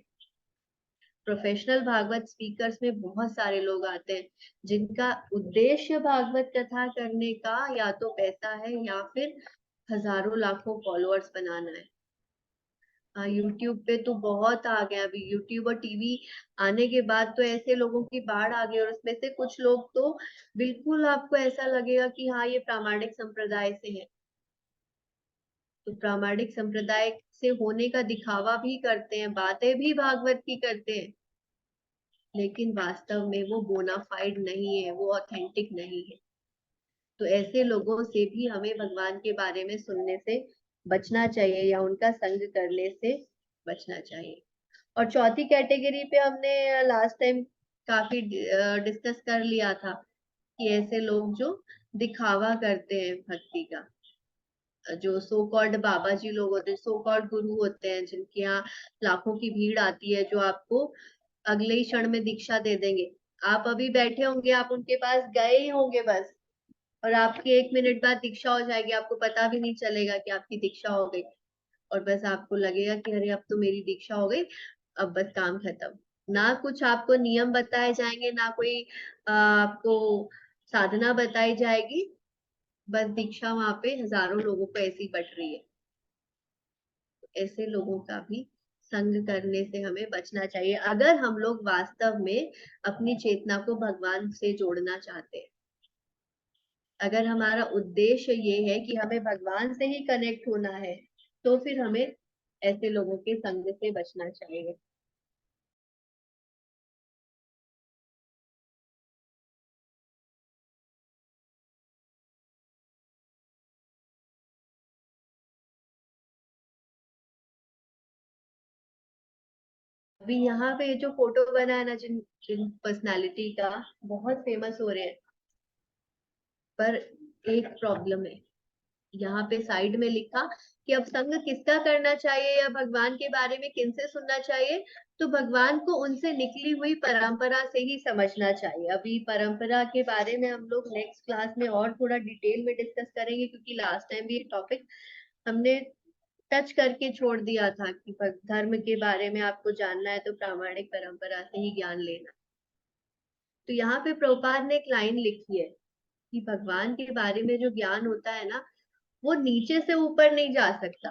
Speaker 2: प्रोफेशनल भागवत स्पीकर्स में बहुत सारे लोग आते हैं जिनका उद्देश्य भागवत कथा करने का या तो पैसा है या फिर हजारों लाखों फॉलोअर्स बनाना है। हाँ, यूट्यूब पे तो बहुत आ गया अभी। यूट्यूब और टीवी आने के बाद तो ऐसे लोगों की बाढ़ आ गई, और उसमें से कुछ लोग तो बिल्कुल आपको ऐसा लगेगा कि हाँ ये प्रामाणिक संप्रदाय से है, तो प्रामाणिक संप्रदाय से होने का दिखावा भी करते हैं, बातें भी भागवत की करते हैं, लेकिन वास्तव में वो बोनाफाइड नहीं है, वो ऑथेंटिक नहीं है। तो ऐसे लोगों से भी हमें भगवान के बारे में सुनने से बचना चाहिए या उनका संग करने से बचना चाहिए। और चौथी कैटेगरी पे हमने लास्ट टाइम काफी डिस्कस कर लिया था कि ऐसे लोग जो दिखावा करते हैं भक्ति का, जो सो कॉल्ड बाबा जी लोग होते हैं, सो कॉल्ड गुरु होते हैं, जिनके यहाँ लाखों की भीड़ आती है, जो आपको अगले ही क्षण में दीक्षा दे देंगे। आप अभी बैठे होंगे, आप उनके पास गए ही होंगे बस, और आपकी 1 मिनट बाद दीक्षा हो जाएगी, आपको पता भी नहीं चलेगा कि आपकी दीक्षा हो गई, और बस आपको लगेगा कि अरे अब तो मेरी दीक्षा हो गई, अब बस काम खत्म। ना कुछ आपको नियम बताए जाएंगे, ना कोई आपको साधना बताई जाएगी, बस दीक्षा वहां पे हजारों लोगों को ऐसी बट रही है। ऐसे लोगों का भी संग करने से हमें बचना चाहिए अगर हम लोग वास्तव में अपनी चेतना को भगवान से जोड़ना चाहते हैं। अगर हमारा उद्देश्य ये है कि हमें भगवान से ही कनेक्ट होना है, तो फिर हमें ऐसे लोगों के संग से बचना चाहिए। अभी यहाँ पे जो फोटो बना है ना, जिन जिन पर्सनालिटी का, बहुत फेमस हो रहे हैं, पर एक प्रॉब्लम है। यहाँ पे साइड में लिखा कि अब संग किसका करना चाहिए या भगवान के बारे में किनसे सुनना चाहिए, तो भगवान को उनसे निकली हुई परंपरा से ही समझना चाहिए। अभी परंपरा के बारे में हम लोग नेक्स्ट क्लास में और थोड़ा डिटेल में डिस्कस करेंगे, क्योंकि लास्ट टाइम भी ये टॉपिक हमने टच करके छोड़ दिया था कि धर्म के बारे में आपको जानना है तो प्रामाणिक परंपरा से ही ज्ञान लेना। तो यहाँ पे प्रभुपाद ने एक लाइन लिखी है कि भगवान के बारे में जो ज्ञान होता है ना, वो नीचे से ऊपर नहीं जा सकता।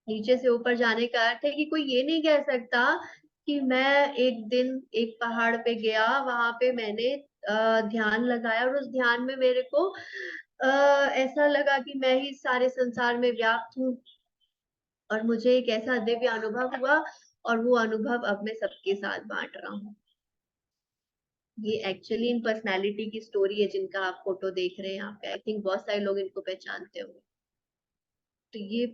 Speaker 2: नीचे से ऊपर जाने का अर्थ है कि कोई ये नहीं कह सकता कि मैं एक दिन एक पहाड़ पे गया, वहां पे मैंने ध्यान लगाया, और उस ध्यान में मेरे को ऐसा लगा कि मैं ही सारे संसार में व्याप्त हूँ, और मुझे एक ऐसा दिव्य अनुभव हुआ, और वो अनुभव अब मैं सबके साथ बांट रहा हूँ। ये एक्चुअली इन पर्सनालिटी की स्टोरी है जिनका आप फोटो देख रहे हैं यहाँ पे। आई थिंक बहुत सारे लोग इनको पहचानते होंगे। तो ये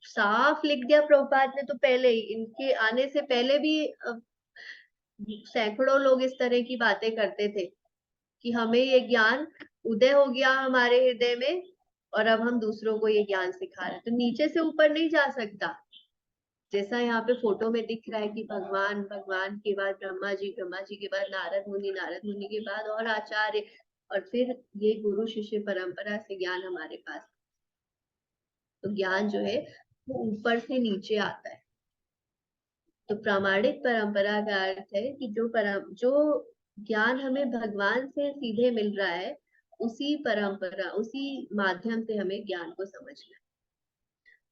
Speaker 2: साफ लिख दिया प्रभुपाद ने, तो पहले ही, इनके आने से पहले भी सैकड़ों लोग इस तरह की बातें करते थे कि हमें ये ज्ञान उदय हो गया हमारे हृदय में, और अब हम दूसरों को ये ज्ञान सिखा रहे हैं। तो नीचे से ऊपर नहीं जा सकता। जैसा यहाँ पे फोटो में दिख रहा है कि भगवान, भगवान के बाद ब्रह्मा जी, ब्रह्मा जी के बाद नारद मुनि, नारद मुनि के बाद और आचार्य, और फिर ये गुरु शिष्य परंपरा से ज्ञान हमारे पास। तो ज्ञान जो है वो ऊपर से नीचे आता है। तो प्रामाणिक परंपरा का अर्थ है कि जो ज्ञान हमें भगवान से सीधे मिल रहा है, उसी परंपरा, उसी माध्यम से हमें ज्ञान को समझना है।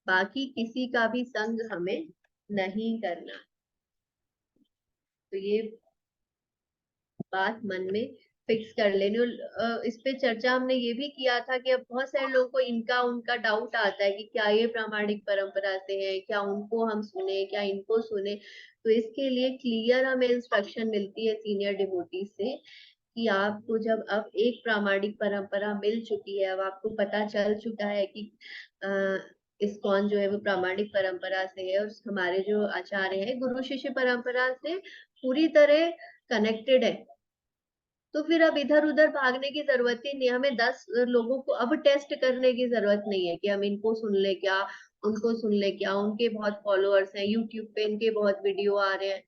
Speaker 2: बाकी किसी का भी संग हमें नहीं करना। तो ये बात मन में फिक्स कर लेनी। इस पे चर्चा हमने ये भी किया था कि अब बहुत सारे लोगों को इनका उनका डाउट आता है कि क्या ये प्रामाणिक परंपरा से है, क्या उनको हम सुने, क्या इनको सुने। तो इसके लिए क्लियर हमें इंस्ट्रक्शन मिलती है सीनियर डिवोटी से कि आपको जब अब एक प्रामाणिक परंपरा मिल चुकी है, अब आपको पता चल चुका है कि इस्कॉन जो है वो प्रामाणिक परंपरा से है, और हमारे जो आचार्य है गुरु शिष्य परंपरा से पूरी तरह कनेक्टेड है, तो फिर अब इधर उधर भागने की जरूरत ही नहीं। हमें 10 लोगों को अब टेस्ट करने की जरूरत नहीं है कि हम इनको सुन ले क्या, उनको सुन ले क्या, उनके बहुत फॉलोअर्स हैं, यूट्यूब पे इनके बहुत वीडियो आ रहे हैं।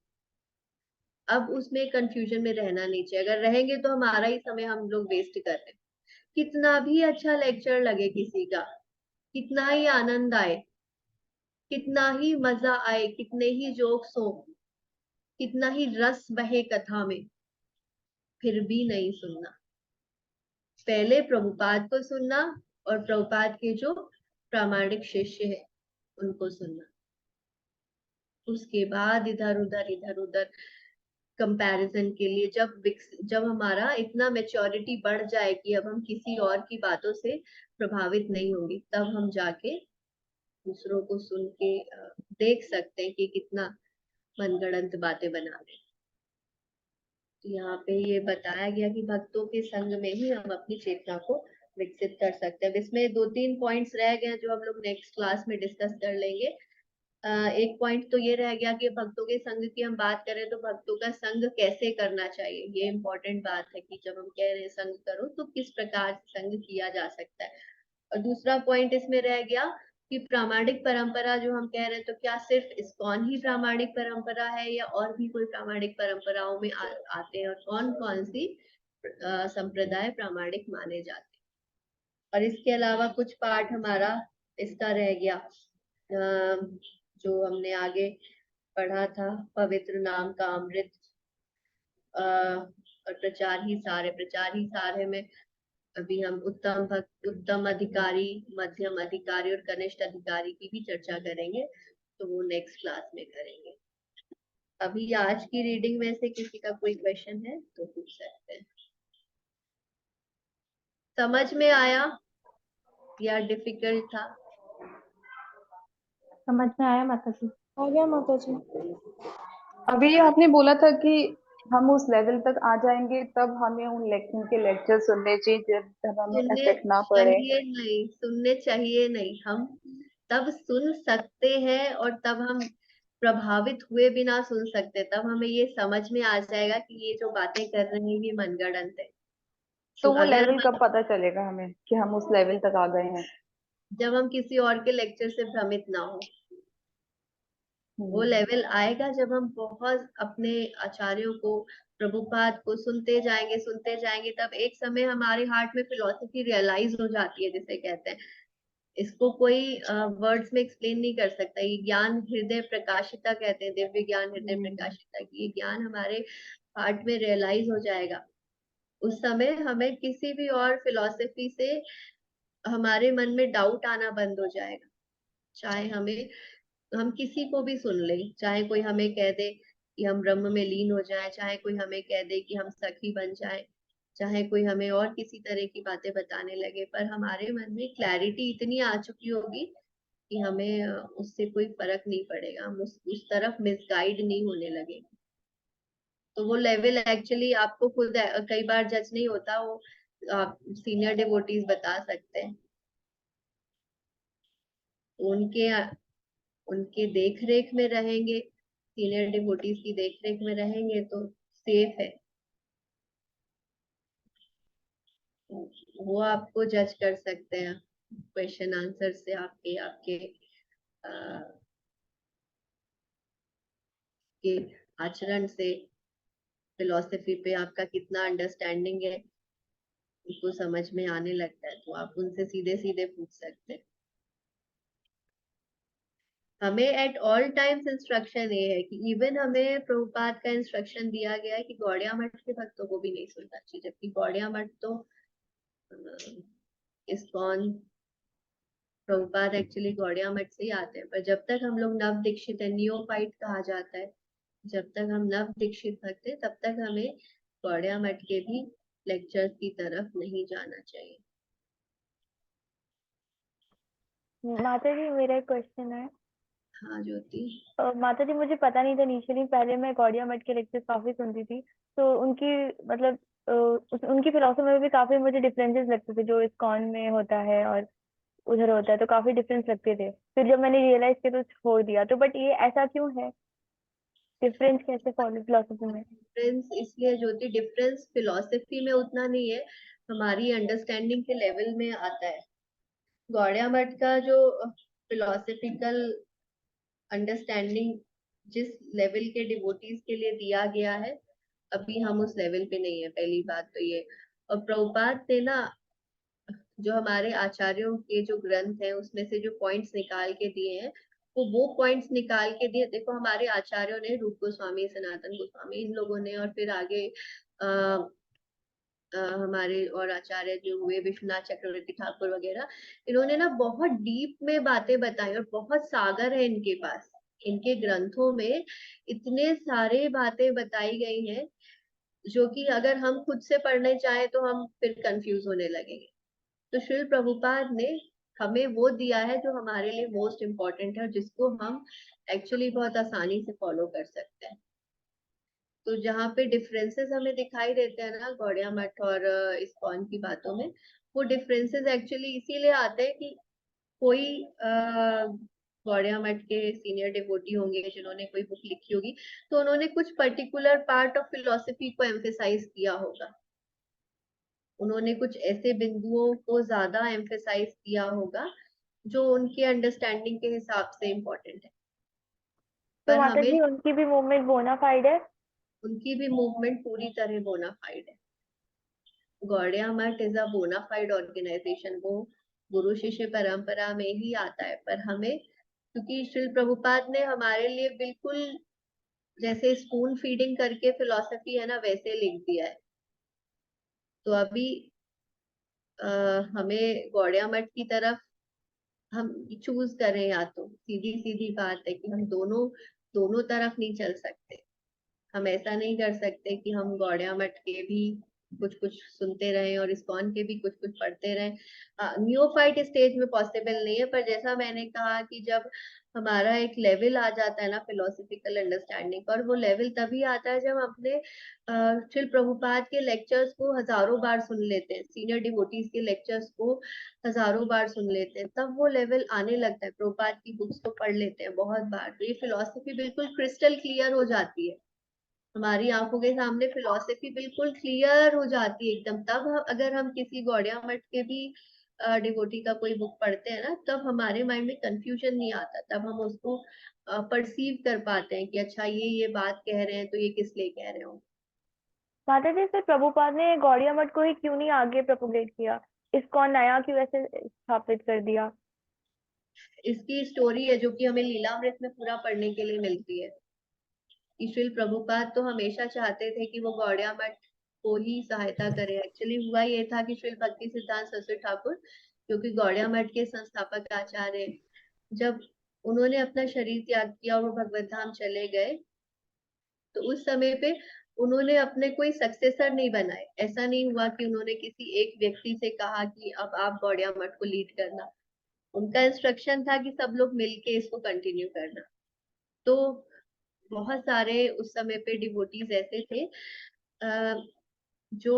Speaker 2: अब उसमें कंफ्यूजन में रहना नहीं चाहिए। अगर रहेंगे तो हमारा ही समय हम लोग वेस्ट कर रहे हैं। कितना भी अच्छा लेक्चर लगे किसी का, कितना ही आनंद आए, कितना ही मजा आए, कितने ही जोक्स हो, कितना ही रस बहे कथा में, फिर भी नहीं सुनना। पहले प्रभुपाद को सुनना और प्रभुपाद के जो प्रामाणिक शिष्य है उनको सुनना, उसके बाद इधर उधर कंपैरिजन के लिए जब हमारा इतना मेच्योरिटी बढ़ जाए कि अब हम किसी और की बातों से प्रभावित नहीं होंगे, तब हम जाके दूसरों को सुन के देख सकते हैं कि कितना मनगढ़ंत बातें बना रहे हैं। यहाँ पे ये बताया गया कि भक्तों के संग में ही हम अपनी चेतना को विकसित कर सकते हैं। इसमें 2-3 पॉइंट्स रह गए जो हम लोग नेक्स्ट क्लास में डिस्कस कर लेंगे। एक पॉइंट तो ये रह गया कि भक्तों के संग की हम बात करें तो भक्तों का संग कैसे करना चाहिए, ये इम्पोर्टेंट बात है कि जब हम कह रहे हैं संग करो तो किस प्रकार से संग किया जा सकता है। और दूसरा पॉइंट इसमें रह गया कि प्रामाणिक परंपरा जो हम कह रहे हैं, तो क्या सिर्फ इस्कॉन ही प्रामाणिक परंपरा है या और भी कोई प्रामाणिक परंपराओं में आते हैं, और कौन कौन सी संप्रदाय प्रामाणिक माने जाते हैं। और इसके अलावा कुछ पाठ हमारा इसका रह गया जो हमने आगे पढ़ा था, पवित्र नाम का अमृत और प्रचार ही सार है में अभी हम उत्तम अधिकारी, मध्यम अधिकारी और कनिष्ठ अधिकारी की भी चर्चा करेंगे, तो वो नेक्स्ट क्लास में करेंगे। अभी आज की रीडिंग में से किसी का कोई क्वेश्चन है तो पूछ सकते हैं। समझ में आया या डिफिकल्ट था?
Speaker 9: समझ में आया माता जी।
Speaker 7: आ गया माता जी।
Speaker 10: अभी आपने बोला था कि हम उस लेवल तक आ जाएंगे तब हमें उनके लेक्चर सुनने चाहिए जब हमें इफेक्ट ना पड़े।
Speaker 2: सुनने चाहिए नहीं, हम तब सुन सकते हैं और तब हम प्रभावित हुए बिना सुन सकते, तब हमें ये समझ में आ जाएगा कि ये जो बातें कर रहे हैं ये मनगढ़ंत है।
Speaker 10: तो वो
Speaker 2: अगर
Speaker 10: लेवल कब पता चलेगा हमें कि हम उस लेवल तक आ गए हैं?
Speaker 2: जब हम किसी और के लेक्चर से भ्रमित ना हो। वो लेवल आएगा जब हम बहुत अपने आचार्यों को, प्रभुपाद को सुनते जाएंगे, तब एक समय हमारे हार्ट में फिलॉसफी रियलाइज हो जाती है, जिसे कहते हैं। इसको कोई वर्ड्स में एक्सप्लेन नहीं कर सकता। ये ज्ञान हृदय प्रकाशिता कहते हैं, दिव्य ज्ञान हृदय प्रकाशिता की, ये ज्ञान हमारे हार्ट में रियलाइज हो जाएगा। उस समय हमें किसी भी और फिलॉसफी से हमारे मन में डाउट आना बंद हो जाएगा। चाहे हम किसी को भी सुन ले, चाहे कोई हमें कह दे कि हम ब्रह्म में लीन हो जाए, चाहे कोई हमें कह दे कि हम सखी बन जाए, चाहे कोई हमें और किसी तरह की बातें बताने लगे, पर हमारे मन में क्लैरिटी इतनी आ चुकी होगी कि हमें उससे कोई फर्क नहीं पड़ेगा, हम उस तरफ मिसगाइड नहीं होने लगे। तो वो लेवल एक्चुअली आपको खुद कई बार जज नहीं होता, वो आप सीनियर डिवोटीज बता सकते हैं। उनके देख रेख में रहेंगे, सीनियर डिवोटीज की देख रेख में रहेंगे तो सेफ है। वो आपको जज कर सकते हैं क्वेश्चन आंसर से, आपके के आचरण से, फिलॉसफी पे आपका कितना अंडरस्टैंडिंग है, उनको समझ में आने लगता है, तो आप उनसे सीधे सीधे पूछ सकते हैं। हमें एट ऑल टाइम्स इंस्ट्रक्शन ये है कि इवन हमें प्रभुपाद का इंस्ट्रक्शन दिया गया है कि गौड़िया मठ के भक्तों को भी नहीं सुनना चाहिए, जबकि गौड़िया मठ तो इस्कॉन, प्रभुपाद एक्चुअली गौड़िया मठ से ही आते हैं, पर जब तक हम लोग नव दीक्षित है, नियोफाइट कहा जाता है, जब तक हम नव दीक्षित भक्त हैं तब तक हमें गौड़िया मठ के भी लेक्चर्स की तरफ नहीं जाना चाहिए।
Speaker 9: माता जी मेरा एक क्वेश्चन है।
Speaker 2: हाँ ज्योति।
Speaker 9: माता जी मुझे पता नहीं था इनिशियली, पहले मैं गौड़िया मठ के लेक्चर्स काफी सुनती थी, तो उनकी मतलब उनकी फिलोसफी में भी काफी मुझे डिफरेंसेस लगते थे, जो इस्कॉन में होता है और उधर होता है, तो काफी डिफरेंस लगते थे। फिर जब मैंने रियलाइज किया तो छोड़ दिया। तो बट ये ऐसा क्यों है, डिफरेंस कैसे फॉलो फिलोसफी में?
Speaker 2: डिफरेंस इसलिए ज्योति, डिफरेंस फिलोसफी में उतना नहीं है, हमारी अंडरस्टैंडिंग के लेवल में आता है। गौड़िया मठ का जो फिलोसफिकल अंडरस्टैंडिंग जिस लेवल के डिवोटीज के लिए दिया गया है, अभी हम उस लेवल पे नहीं है, पहली बात तो ये। और प्रभुपाद ने ना जो हमारे आचार्यों के जो ग्रंथ हैं उसमें से जो पॉइंट्स निकाल के दिए हैं, वो पॉइंट्स निकाल के दिए। देखो हमारे आचार्यों ने, रूप गोस्वामी, सनातन गोस्वामी, इन लोगों ने, और फिर आगे हमारे और आचार्य जो हुए विश्वनाथ चक्रवर्ती ठाकुर वगैरह, इन्होंने ना बहुत डीप में बातें बताई और बहुत सागर है इनके पास। इनके ग्रंथों में इतने सारे बातें बताई गई हैं जो कि अगर हम खुद से पढ़ने चाहें तो हम फिर कंफ्यूज होने लगेंगे। तो श्रील प्रभुपाद ने हमें वो दिया है जो हमारे लिए मोस्ट इम्पोर्टेंट है और जिसको हम एक्चुअली बहुत आसानी से फॉलो कर सकते हैं। तो जहाँ पे डिफरेंसेस हमें दिखाई देते हैं ना गौड़िया मठ और इस्कॉन की बातों में, वो डिफरेंसेस एक्चुअली इसीलिए आते हैं कि कोई गौड़िया मठ के सीनियर डिवोटी होंगे जिन्होंने कोई बुक लिखी होगी, तो उन्होंने कुछ पर्टिकुलर पार्ट ऑफ फिलोसफी को एम्फेसाइज किया होगा, उन्होंने कुछ ऐसे बिंदुओं को ज्यादा एम्फेसाइज किया होगा जो उनके अंडरस्टैंडिंग के हिसाब से इम्पोर्टेंट है।
Speaker 9: तो
Speaker 2: पर
Speaker 9: माता
Speaker 2: हमें
Speaker 9: जी उनकी भी मूवमेंट बोनाफाइड है?
Speaker 2: उनकी भी मूवमेंट पूरी तरह बोनाफाइड है। Gaudiya Math is a bonafide organisation, वो गुरु शिष्य परंपरा में ही आता है। पर हमें, क्योंकि श्रील प्रभुपाद ने हमारे लिए बिल्कुल जैसे स्पून फीडिंग करके फिलॉसफी है ना, वैसे लिख दिया है। तो अभी हमें गौड़िया मठ की तरफ हम चूज करें, या तो सीधी सीधी बात है कि हम दोनों दोनों तरफ नहीं चल सकते। हम ऐसा नहीं कर सकते कि हम गौड़िया मठ के भी कुछ कुछ सुनते रहें और इस्कॉन के भी कुछ कुछ पढ़ते रहें। न्यूफाइट स्टेज में पॉसिबल नहीं है, पर जैसा मैंने कहा कि जब हमारा एक लेवल आ जाता है ना फिलोसफिकल अंडरस्टैंडिंग का, और वो लेवल तभी आता है जब हम अपने श्रील प्रभुपाद के लेक्चर्स को हजारों बार सुन लेते हैं, सीनियर डिवोटीज के लेक्चर्स को हजारों बार सुन लेते हैं, तब वो लेवल आने लगता है। प्रभुपाद की बुक्स को पढ़ लेते हैं बहुत बार, तो ये फिलोसफी बिल्कुल क्रिस्टल क्लियर हो जाती है, हमारी आंखों के सामने फिलोसफी बिल्कुल क्लियर हो जाती है एकदम। तब अगर हम किसी गौड़िया मठ के भी डिवोटी का कोई बुक पढ़ते हैं ना, तब हमारे माइंड में कंफ्यूजन नहीं आता, तब हम उसको परसीव कर पाते हैं कि अच्छा ये बात कह रहे हैं तो ये किस लिए कह रहे हो।
Speaker 9: माता जी फिर प्रभुपाद ने गौड़िया मठ को ही क्यों नहीं आगे प्रोपोगेट किया, इसको नया क्यों ऐसे स्थापित कर दिया?
Speaker 2: इसकी स्टोरी है जो कि हमें लीलामृत में पूरा पढ़ने के लिए मिलती है। श्रील प्रभुपाद तो हमेशा चाहते थे कि वो गौड़िया मठ को ही सहायता करे। एक्चुअली हुआ ये था कि श्रील भक्ति सिद्धांत सरस्वती ठाकुर, जो कि गौड़िया मठ के संस्थापक आचार्य, जब उन्होंने अपना शरीर त्याग किया और वो भगवत धाम चले गए, तो उस समय पे उन्होंने अपने कोई सक्सेसर नहीं बनाए। ऐसा नहीं हुआ कि उन्होंने किसी एक व्यक्ति से कहा कि अब आप गौड़िया मठ को लीड करना। उनका इंस्ट्रक्शन था कि सब लोग मिलके इसको कंटिन्यू करना। तो बहुत सारे उस समय पे डिवोटीज ऐसे थे जो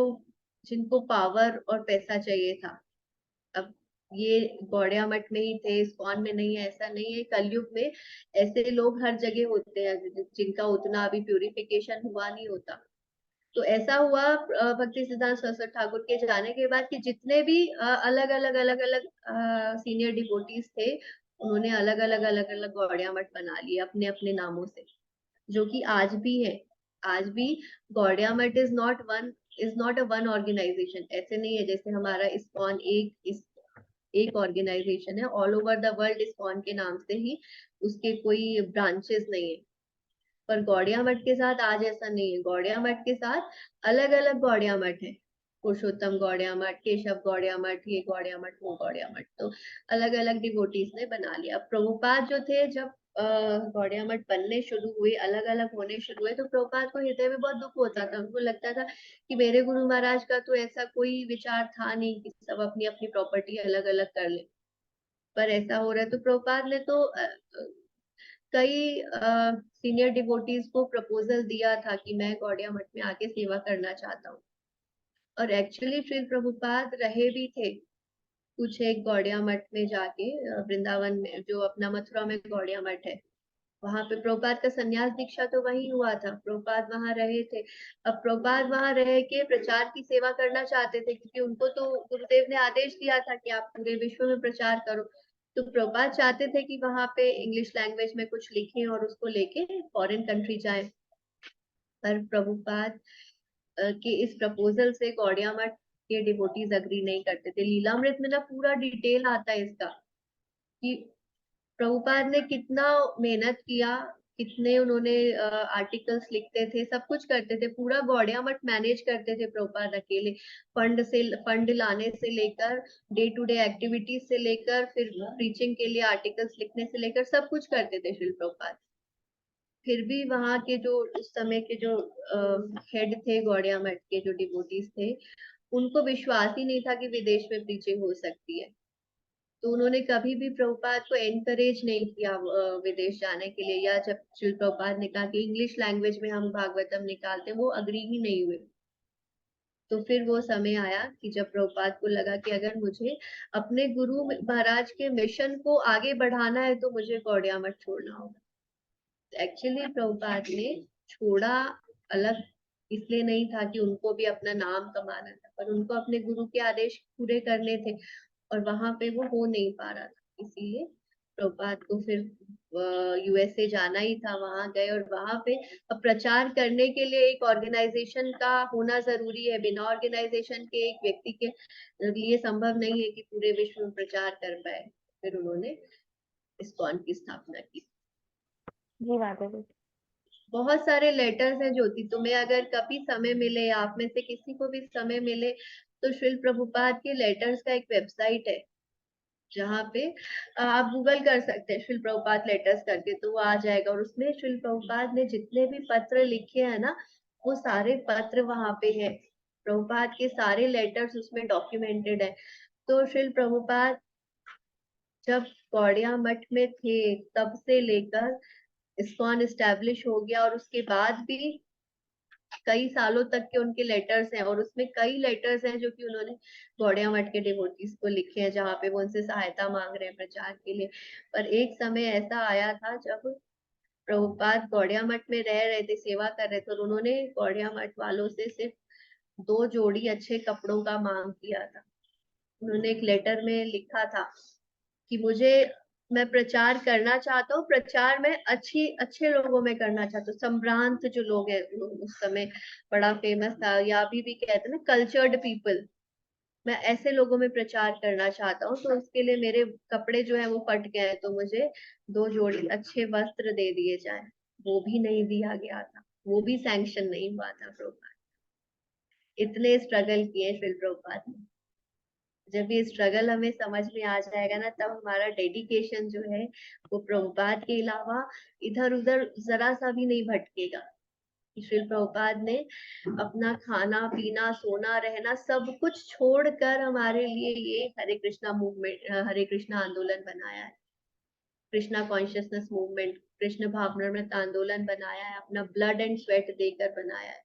Speaker 2: जिनको पावर और पैसा चाहिए था। अब ये गौड़िया मठ में ही थे, इस्कॉन में नहीं है ऐसा नहीं है, कलयुग में ऐसे लोग हर जगह होते हैं जिनका उतना अभी प्यूरिफिकेशन हुआ नहीं होता। तो ऐसा हुआ भक्ति सिद्धांत सरस्वती ठाकुर के जाने के बाद कि जितने भी अलग अलग सीनियर डिवोटीज थे, उन्होंने अलग अलग गौड़िया मठ बना लिए अपने अपने नामों से, जो कि आज भी है। आज भी Gaudiya Math is not a one organisation. ऐसे नहीं है जैसे हमारा इस्कॉन एक ऑर्गेनाइजेशन है, all over the world ISKCON के नाम से ही, उसके कोई ब्रांचेस नहीं है। पर गौड़िया मठ के साथ आज ऐसा नहीं है। गौड़िया मठ के साथ अलग अलग गौड़िया मठ है, पुरुषोत्तम गौड़िया मठ, केशव गौड़िया मठ, ये गौड़िया मठ, वो गौड़िया मठ, तो अलग अलग डिवोटीज ने बना लिया। प्रभुपाद जो थे, जब गौड़िया मठ बनने शुरू हुए, अलग अलग होने शुरू हुए, तो प्रभुपाद को हृदय में बहुत दुख होता था। उनको लगता था कि मेरे गुरु महाराज का तो ऐसा कोई विचार था नहीं कि सब अपनी अपनी प्रॉपर्टी अलग अलग कर ले, पर ऐसा हो रहा है। तो प्रभुपाद ने तो कई सीनियर डिवोटीज को प्रपोजल दिया था कि मैं गौड़िया मठ में आके सेवा करना चाहता हूँ। और एक्चुअली श्री प्रभुपाद रहे भी थे कुछ एक गौड़िया मठ में जाके, वृंदावन में जो अपना मथुरा में गौड़िया मठ है, वहां पे प्रभुपाद का संन्यास दीक्षा तो वहीं हुआ था, प्रभुपाद वहां रहे थे। अब प्रभुपाद वहां रह के प्रचार की सेवा करना चाहते थे, क्योंकि उनको तो गुरुदेव ने आदेश दिया था कि आप पूरे विश्व में प्रचार करो। तो प्रभुपाद चाहते थे कि वहां पे इंग्लिश लैंग्वेज में कुछ लिखें और उसको लेके फॉरेन कंट्री जाए। पर प्रभुपाद के इस प्रपोजल से गौड़िया मठ के डिवोटीज अग्री नहीं करते थे। लीलामृत में ना पूरा डिटेल आता है इसका कि प्रभुपाद ने कितना मेहनत किया, कितने उन्होंने आर्टिकल्स लिखते थे, सब कुछ करते थे, पूरा गौड़िया मठ मैनेज करते थे प्रभुपाद अकेले। फंड लाने से लेकर, डे टू डे एक्टिविटीज से लेकर, फिर प्रीचिंग के लिए आर्टिकल्स लिखने से लेकर सब कुछ करते थे श्रील प्रभुपाद। फिर भी वहां के जो उस समय के जो हेड थे गौड़िया मठ के, जो डिवोटीज थे, उनको विश्वास ही नहीं था कि विदेश में प्रीचिंग हो सकती है। तो उन्होंने कभी भी प्रभुपाद को एनकरेज नहीं किया विदेश जाने के लिए, या जब श्री प्रभुपाद ने कहा कि इंग्लिश लैंग्वेज में हम भागवतम निकालते, वो अग्री ही नहीं हुए। तो फिर वो समय आया कि जब प्रभुपाद को लगा कि अगर मुझे अपने गुरु महाराज के मिशन को आगे बढ़ाना है तो मुझे गौड़िया मठ छोड़ना होगा। एक्चुअली प्रभुपाद ने छोड़ा अलग इसलिए नहीं था कि उनको भी अपना नाम कमाना था, पर उनको अपने गुरु के आदेश पूरे करने थे, और वहां पे वो हो नहीं पा रहा था। इसीलिए प्रभुपाद को फिर यूएसए जाना ही था, वहां गए, और वहां पे अब प्रचार करने के लिए एक ऑर्गेनाइजेशन का होना जरूरी है। बिना ऑर्गेनाइजेशन के एक व्यक्ति के लिए संभव नहीं है कि पूरे विश्व में प्रचार कर पाए। फिर उन्होंने इस्कॉन की स्थापना की।
Speaker 9: जी माता जी।
Speaker 2: बहुत सारे लेटर्स हैं ज्योति, तुम्हें अगर कभी समय मिले, आप में से किसी को भी समय मिले, तो श्रील प्रभुपाद के लेटर्स का एक वेबसाइट है जहाँ पे आप गूगल कर सकते हैं श्रील प्रभुपाद लेटर्स करके, तो वो आ जाएगा। और उसमें श्रील प्रभुपाद ने जितने भी पत्र लिखे हैं ना, वो सारे पत्र वहां पे है। प्रभुपाद के सारे लेटर्स उसमें डॉक्यूमेंटेड है। तो श्रील प्रभुपाद जब गौड़िया मठ में थे तब से लेकर इस्कॉन एस्टेब्लिश हो गया, और उसके बाद भी कई सालों तक के उनके लेटर्स हैं, और उसमें कई लेटर्स हैं जो कि उन्होंने गौड़िया मठ के डिवोटीज को लिखे हैं, जहाँ पे वो उनसे सहायता मांग रहे हैं प्रचार के लिए। पर एक समय ऐसा आया था जब प्रभुपाद गौड़िया मठ में रह रहे थे, सेवा कर रहे थे, और उन्होंने गौड़िया मठ वालों से सिर्फ 2 जोड़ी अच्छे कपड़ों का मांग किया था। उन्होंने एक लेटर में लिखा था कि मैं प्रचार करना चाहता हूँ, प्रचार में अच्छे लोगों में करना चाहता हूँ। संभ्रांत जो लोग हैं, उस समय बड़ा फेमस था, या अभी भी कहते हैं ना कल्चर्ड पीपल, मैं ऐसे लोगों में प्रचार करना चाहता हूँ। तो उसके लिए मेरे कपड़े जो है वो फट गए हैं, तो मुझे 2 जोड़ी अच्छे वस्त्र दे दिए जाए। वो भी नहीं दिया गया था, वो भी सैंक्शन नहीं हुआ था प्रभुपाद। इतने स्ट्रगल किए श्री प्रभुपाद ने। जब ये स्ट्रगल हमें समझ में आ जाएगा ना, तब हमारा डेडिकेशन जो है वो प्रभुपाद के अलावा इधर उधर जरा सा भी नहीं भटकेगा। श्री प्रभुपाद ने अपना खाना पीना सोना रहना सब कुछ छोड़कर हमारे लिए ये हरे कृष्णा मूवमेंट, हरे कृष्णा आंदोलन बनाया है, कृष्णा कॉन्शियसनेस मूवमेंट, कृष्ण भावनामृत आंदोलन बनाया है, अपना ब्लड एंड स्वेट देकर बनाया है।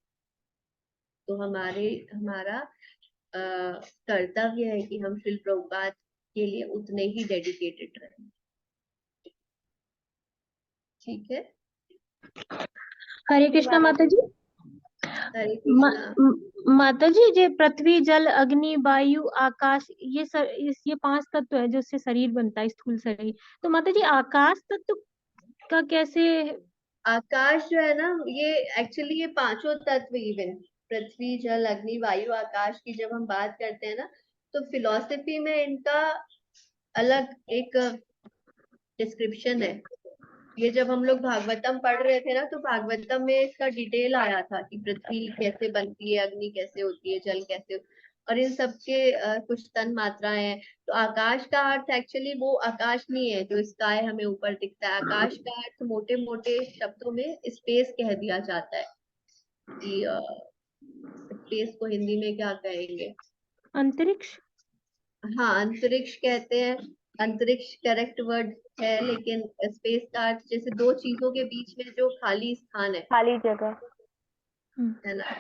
Speaker 2: तो हमारा कर्तव्य है कि हम श्री प्रभुपाद के लिए उतने ही डेडिकेटेड रहें। ठीक है,
Speaker 7: हरे कृष्णा माता जी।
Speaker 2: हरे कृष्णा।
Speaker 7: माता जी, जे पृथ्वी जल अग्नि वायु आकाश, ये 5 तत्व है जिससे शरीर बनता है, स्थूल शरीर। तो माता जी आकाश तत्व का कैसे?
Speaker 2: आकाश जो है ना, ये एक्चुअली ये 5 तत्व इवन पृथ्वी जल अग्नि वायु आकाश की जब हम बात करते हैं ना, तो फिलॉसफी में इनका अलग एक डिस्क्रिप्शन है। ये जब हम लोग भागवतम पढ़ रहे थे ना, तो भागवतम में इसका डिटेल आया था कि पृथ्वी कैसे बनती है, अग्नि कैसे होती है, जल कैसे, और इन सब के कुछ तन मात्राएं हैं। तो आकाश का अर्थ एक्चुअली वो आकाश नहीं है जो स्काई हमें ऊपर दिखता है। आकाश का अर्थ मोटे मोटे शब्दों में स्पेस कह दिया जाता है कि स्पेस को हिंदी में क्या कहेंगे?
Speaker 7: अंतरिक्ष।
Speaker 2: हाँ, अंतरिक्ष कहते हैं। अंतरिक्ष करेक्ट वर्ड है, लेकिन स्पेस का अर्थ जैसे 2 चीजों के बीच में जो खाली स्थान है,
Speaker 9: खाली जगह,
Speaker 2: है ना।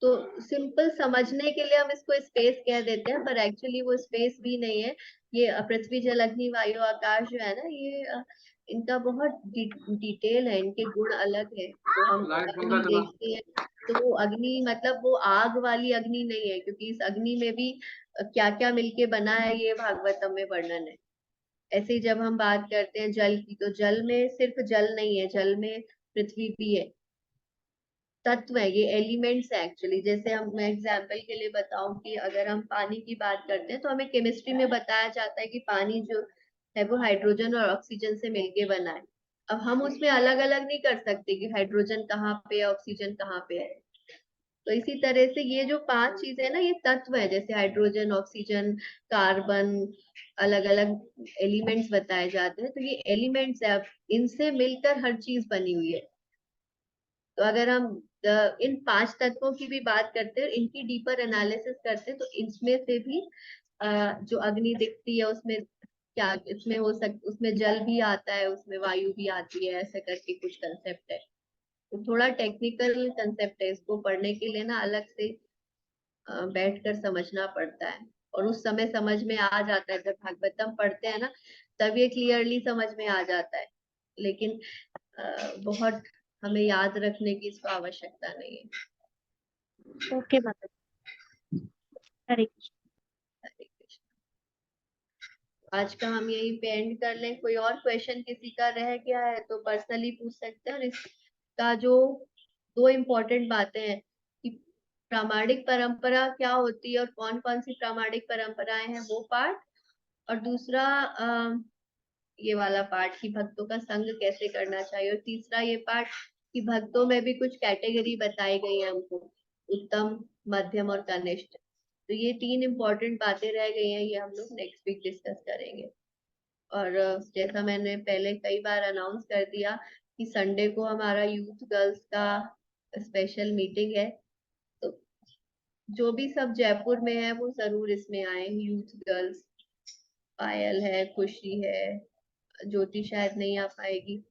Speaker 2: तो सिंपल समझने के लिए हम इसको स्पेस कह देते हैं, पर एक्चुअली वो स्पेस भी नहीं है। ये पृथ्वी जल अग्नि वायु आकाश जो है ना, ये इनका बहुत डिटेल है, इनके गुण अलग है। तो हम अग्नि देखते हैं तो वो अग्नि मतलब वो आग वाली अग्नि नहीं है, क्योंकि इस अग्नि में भी क्या क्या मिलके बना है ये भागवतम में वर्णन है। ऐसे ही जब हम बात करते हैं जल की, तो जल में सिर्फ जल नहीं है, जल में पृथ्वी भी है, तत्व है, ये एलिमेंट्स है एक्चुअली। जैसे मैं एग्जांपल के लिए बताऊं कि अगर हम पानी की बात करते हैं, तो हमें केमिस्ट्री में बताया जाता है कि पानी जो है वो हाइड्रोजन और ऑक्सीजन से मिलके बना है। अब हम उसमें अलग अलग नहीं कर सकते कि हाइड्रोजन कहाँ पे है, ऑक्सीजन कहाँ पे है। तो इसी तरह से ये जो 5 चीजें है ना, ये तत्व है, जैसे हाइड्रोजन, ऑक्सीजन, कार्बन, अलग अलग एलिमेंट्स बताए जाते हैं। तो ये एलिमेंट्स है, अब इनसे मिलकर हर चीज बनी हुई है। तो अगर हम इन 5 तत्वों की भी बात करते हैं, इनकी डीपर एनालिसिस करते हैं, तो इसमें से भी जो अग्नि दिखती है उसमें क्या, इसमें उसमें जल भी आता है, उसमें वायु भी आती है, ऐसे करके कुछ कंसेप्ट है। तो थोड़ा टेक्निकल कंसेप्ट है, इसको पढ़ने के लिए ना अलग से बैठकर समझना पड़ता है, और उस समय समझ में आ जाता है। जब भागवतम पढ़ते हैं ना, तब ये क्लियरली समझ में आ जाता है, लेकिन बहुत हमें याद रखने की इसको आवश्यकता नहीं है।
Speaker 7: ओके माता जी, हरे कृष्ण।
Speaker 2: हरे कृष्ण। आज का हम यहीं पे एंड कर लें। कोई और क्वेश्चन किसी का रह गया है तो पर्सनली पूछ सकते हैं। और इसका जो 2 इम्पोर्टेंट बातें हैं कि प्रामाणिक परंपरा क्या होती है और कौन कौन सी प्रामाणिक परंपराएं हैं, वो पार्ट, और दूसरा ये वाला पार्ट कि भक्तों का संग कैसे करना चाहिए, और तीसरा ये पार्ट कि भक्तों में भी कुछ कैटेगरी बताई गई है हमको, उत्तम, मध्यम और कनिष्ठ। तो ये 3 इम्पोर्टेंट बातें रह गई हैं, ये हम लोग नेक्स्ट वीक डिस्कस करेंगे। और जैसा मैंने पहले कई बार अनाउंस कर दिया कि संडे को हमारा यूथ गर्ल्स का स्पेशल मीटिंग है, तो जो भी सब जयपुर में है वो जरूर इसमें आए। यूथ गर्ल्स, पायल है, खुशी है, ज्योति शायद नहीं आ पाएगी,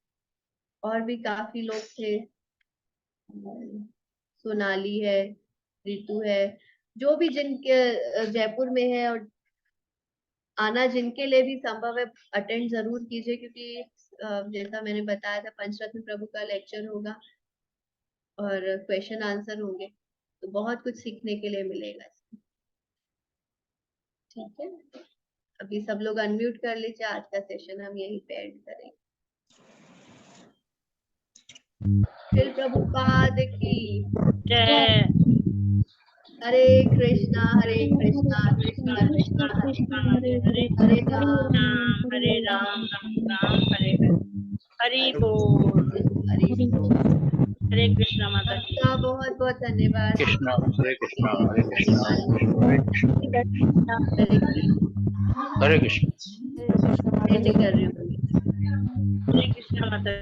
Speaker 2: और भी काफी लोग थे, सोनाली है, रितु है, जो भी जिनके जयपुर में है और आना जिनके लिए भी संभव है, अटेंड जरूर कीजिए, क्योंकि जैसा मैंने बताया था, पंचरत्न प्रभु का लेक्चर होगा और क्वेश्चन आंसर होंगे, तो बहुत कुछ सीखने के लिए मिलेगा इसमें। ठीक है, अभी सब लोग अनम्यूट कर लीजिए। आज का सेशन हम यहीं पे एंड करेंगे। श्रील प्रभुपाद की
Speaker 7: जय।
Speaker 2: हरे कृष्णा कृष्णा कृष्णा कृष्णा हरे हरे, हरे राम
Speaker 7: हरे राम, राम हरे हरे। हरि बोल।
Speaker 2: हरि बोल।
Speaker 7: हरे कृष्णा माता जी।
Speaker 2: आपका बहुत बहुत धन्यवाद।
Speaker 6: कृष्णा हरे कृष्णा हरे कृष्णा
Speaker 2: हरे कृष्णा।
Speaker 6: हरे कृष्ण।
Speaker 2: एंड कर रही हूँ।
Speaker 7: हरे कृष्णा माता जी।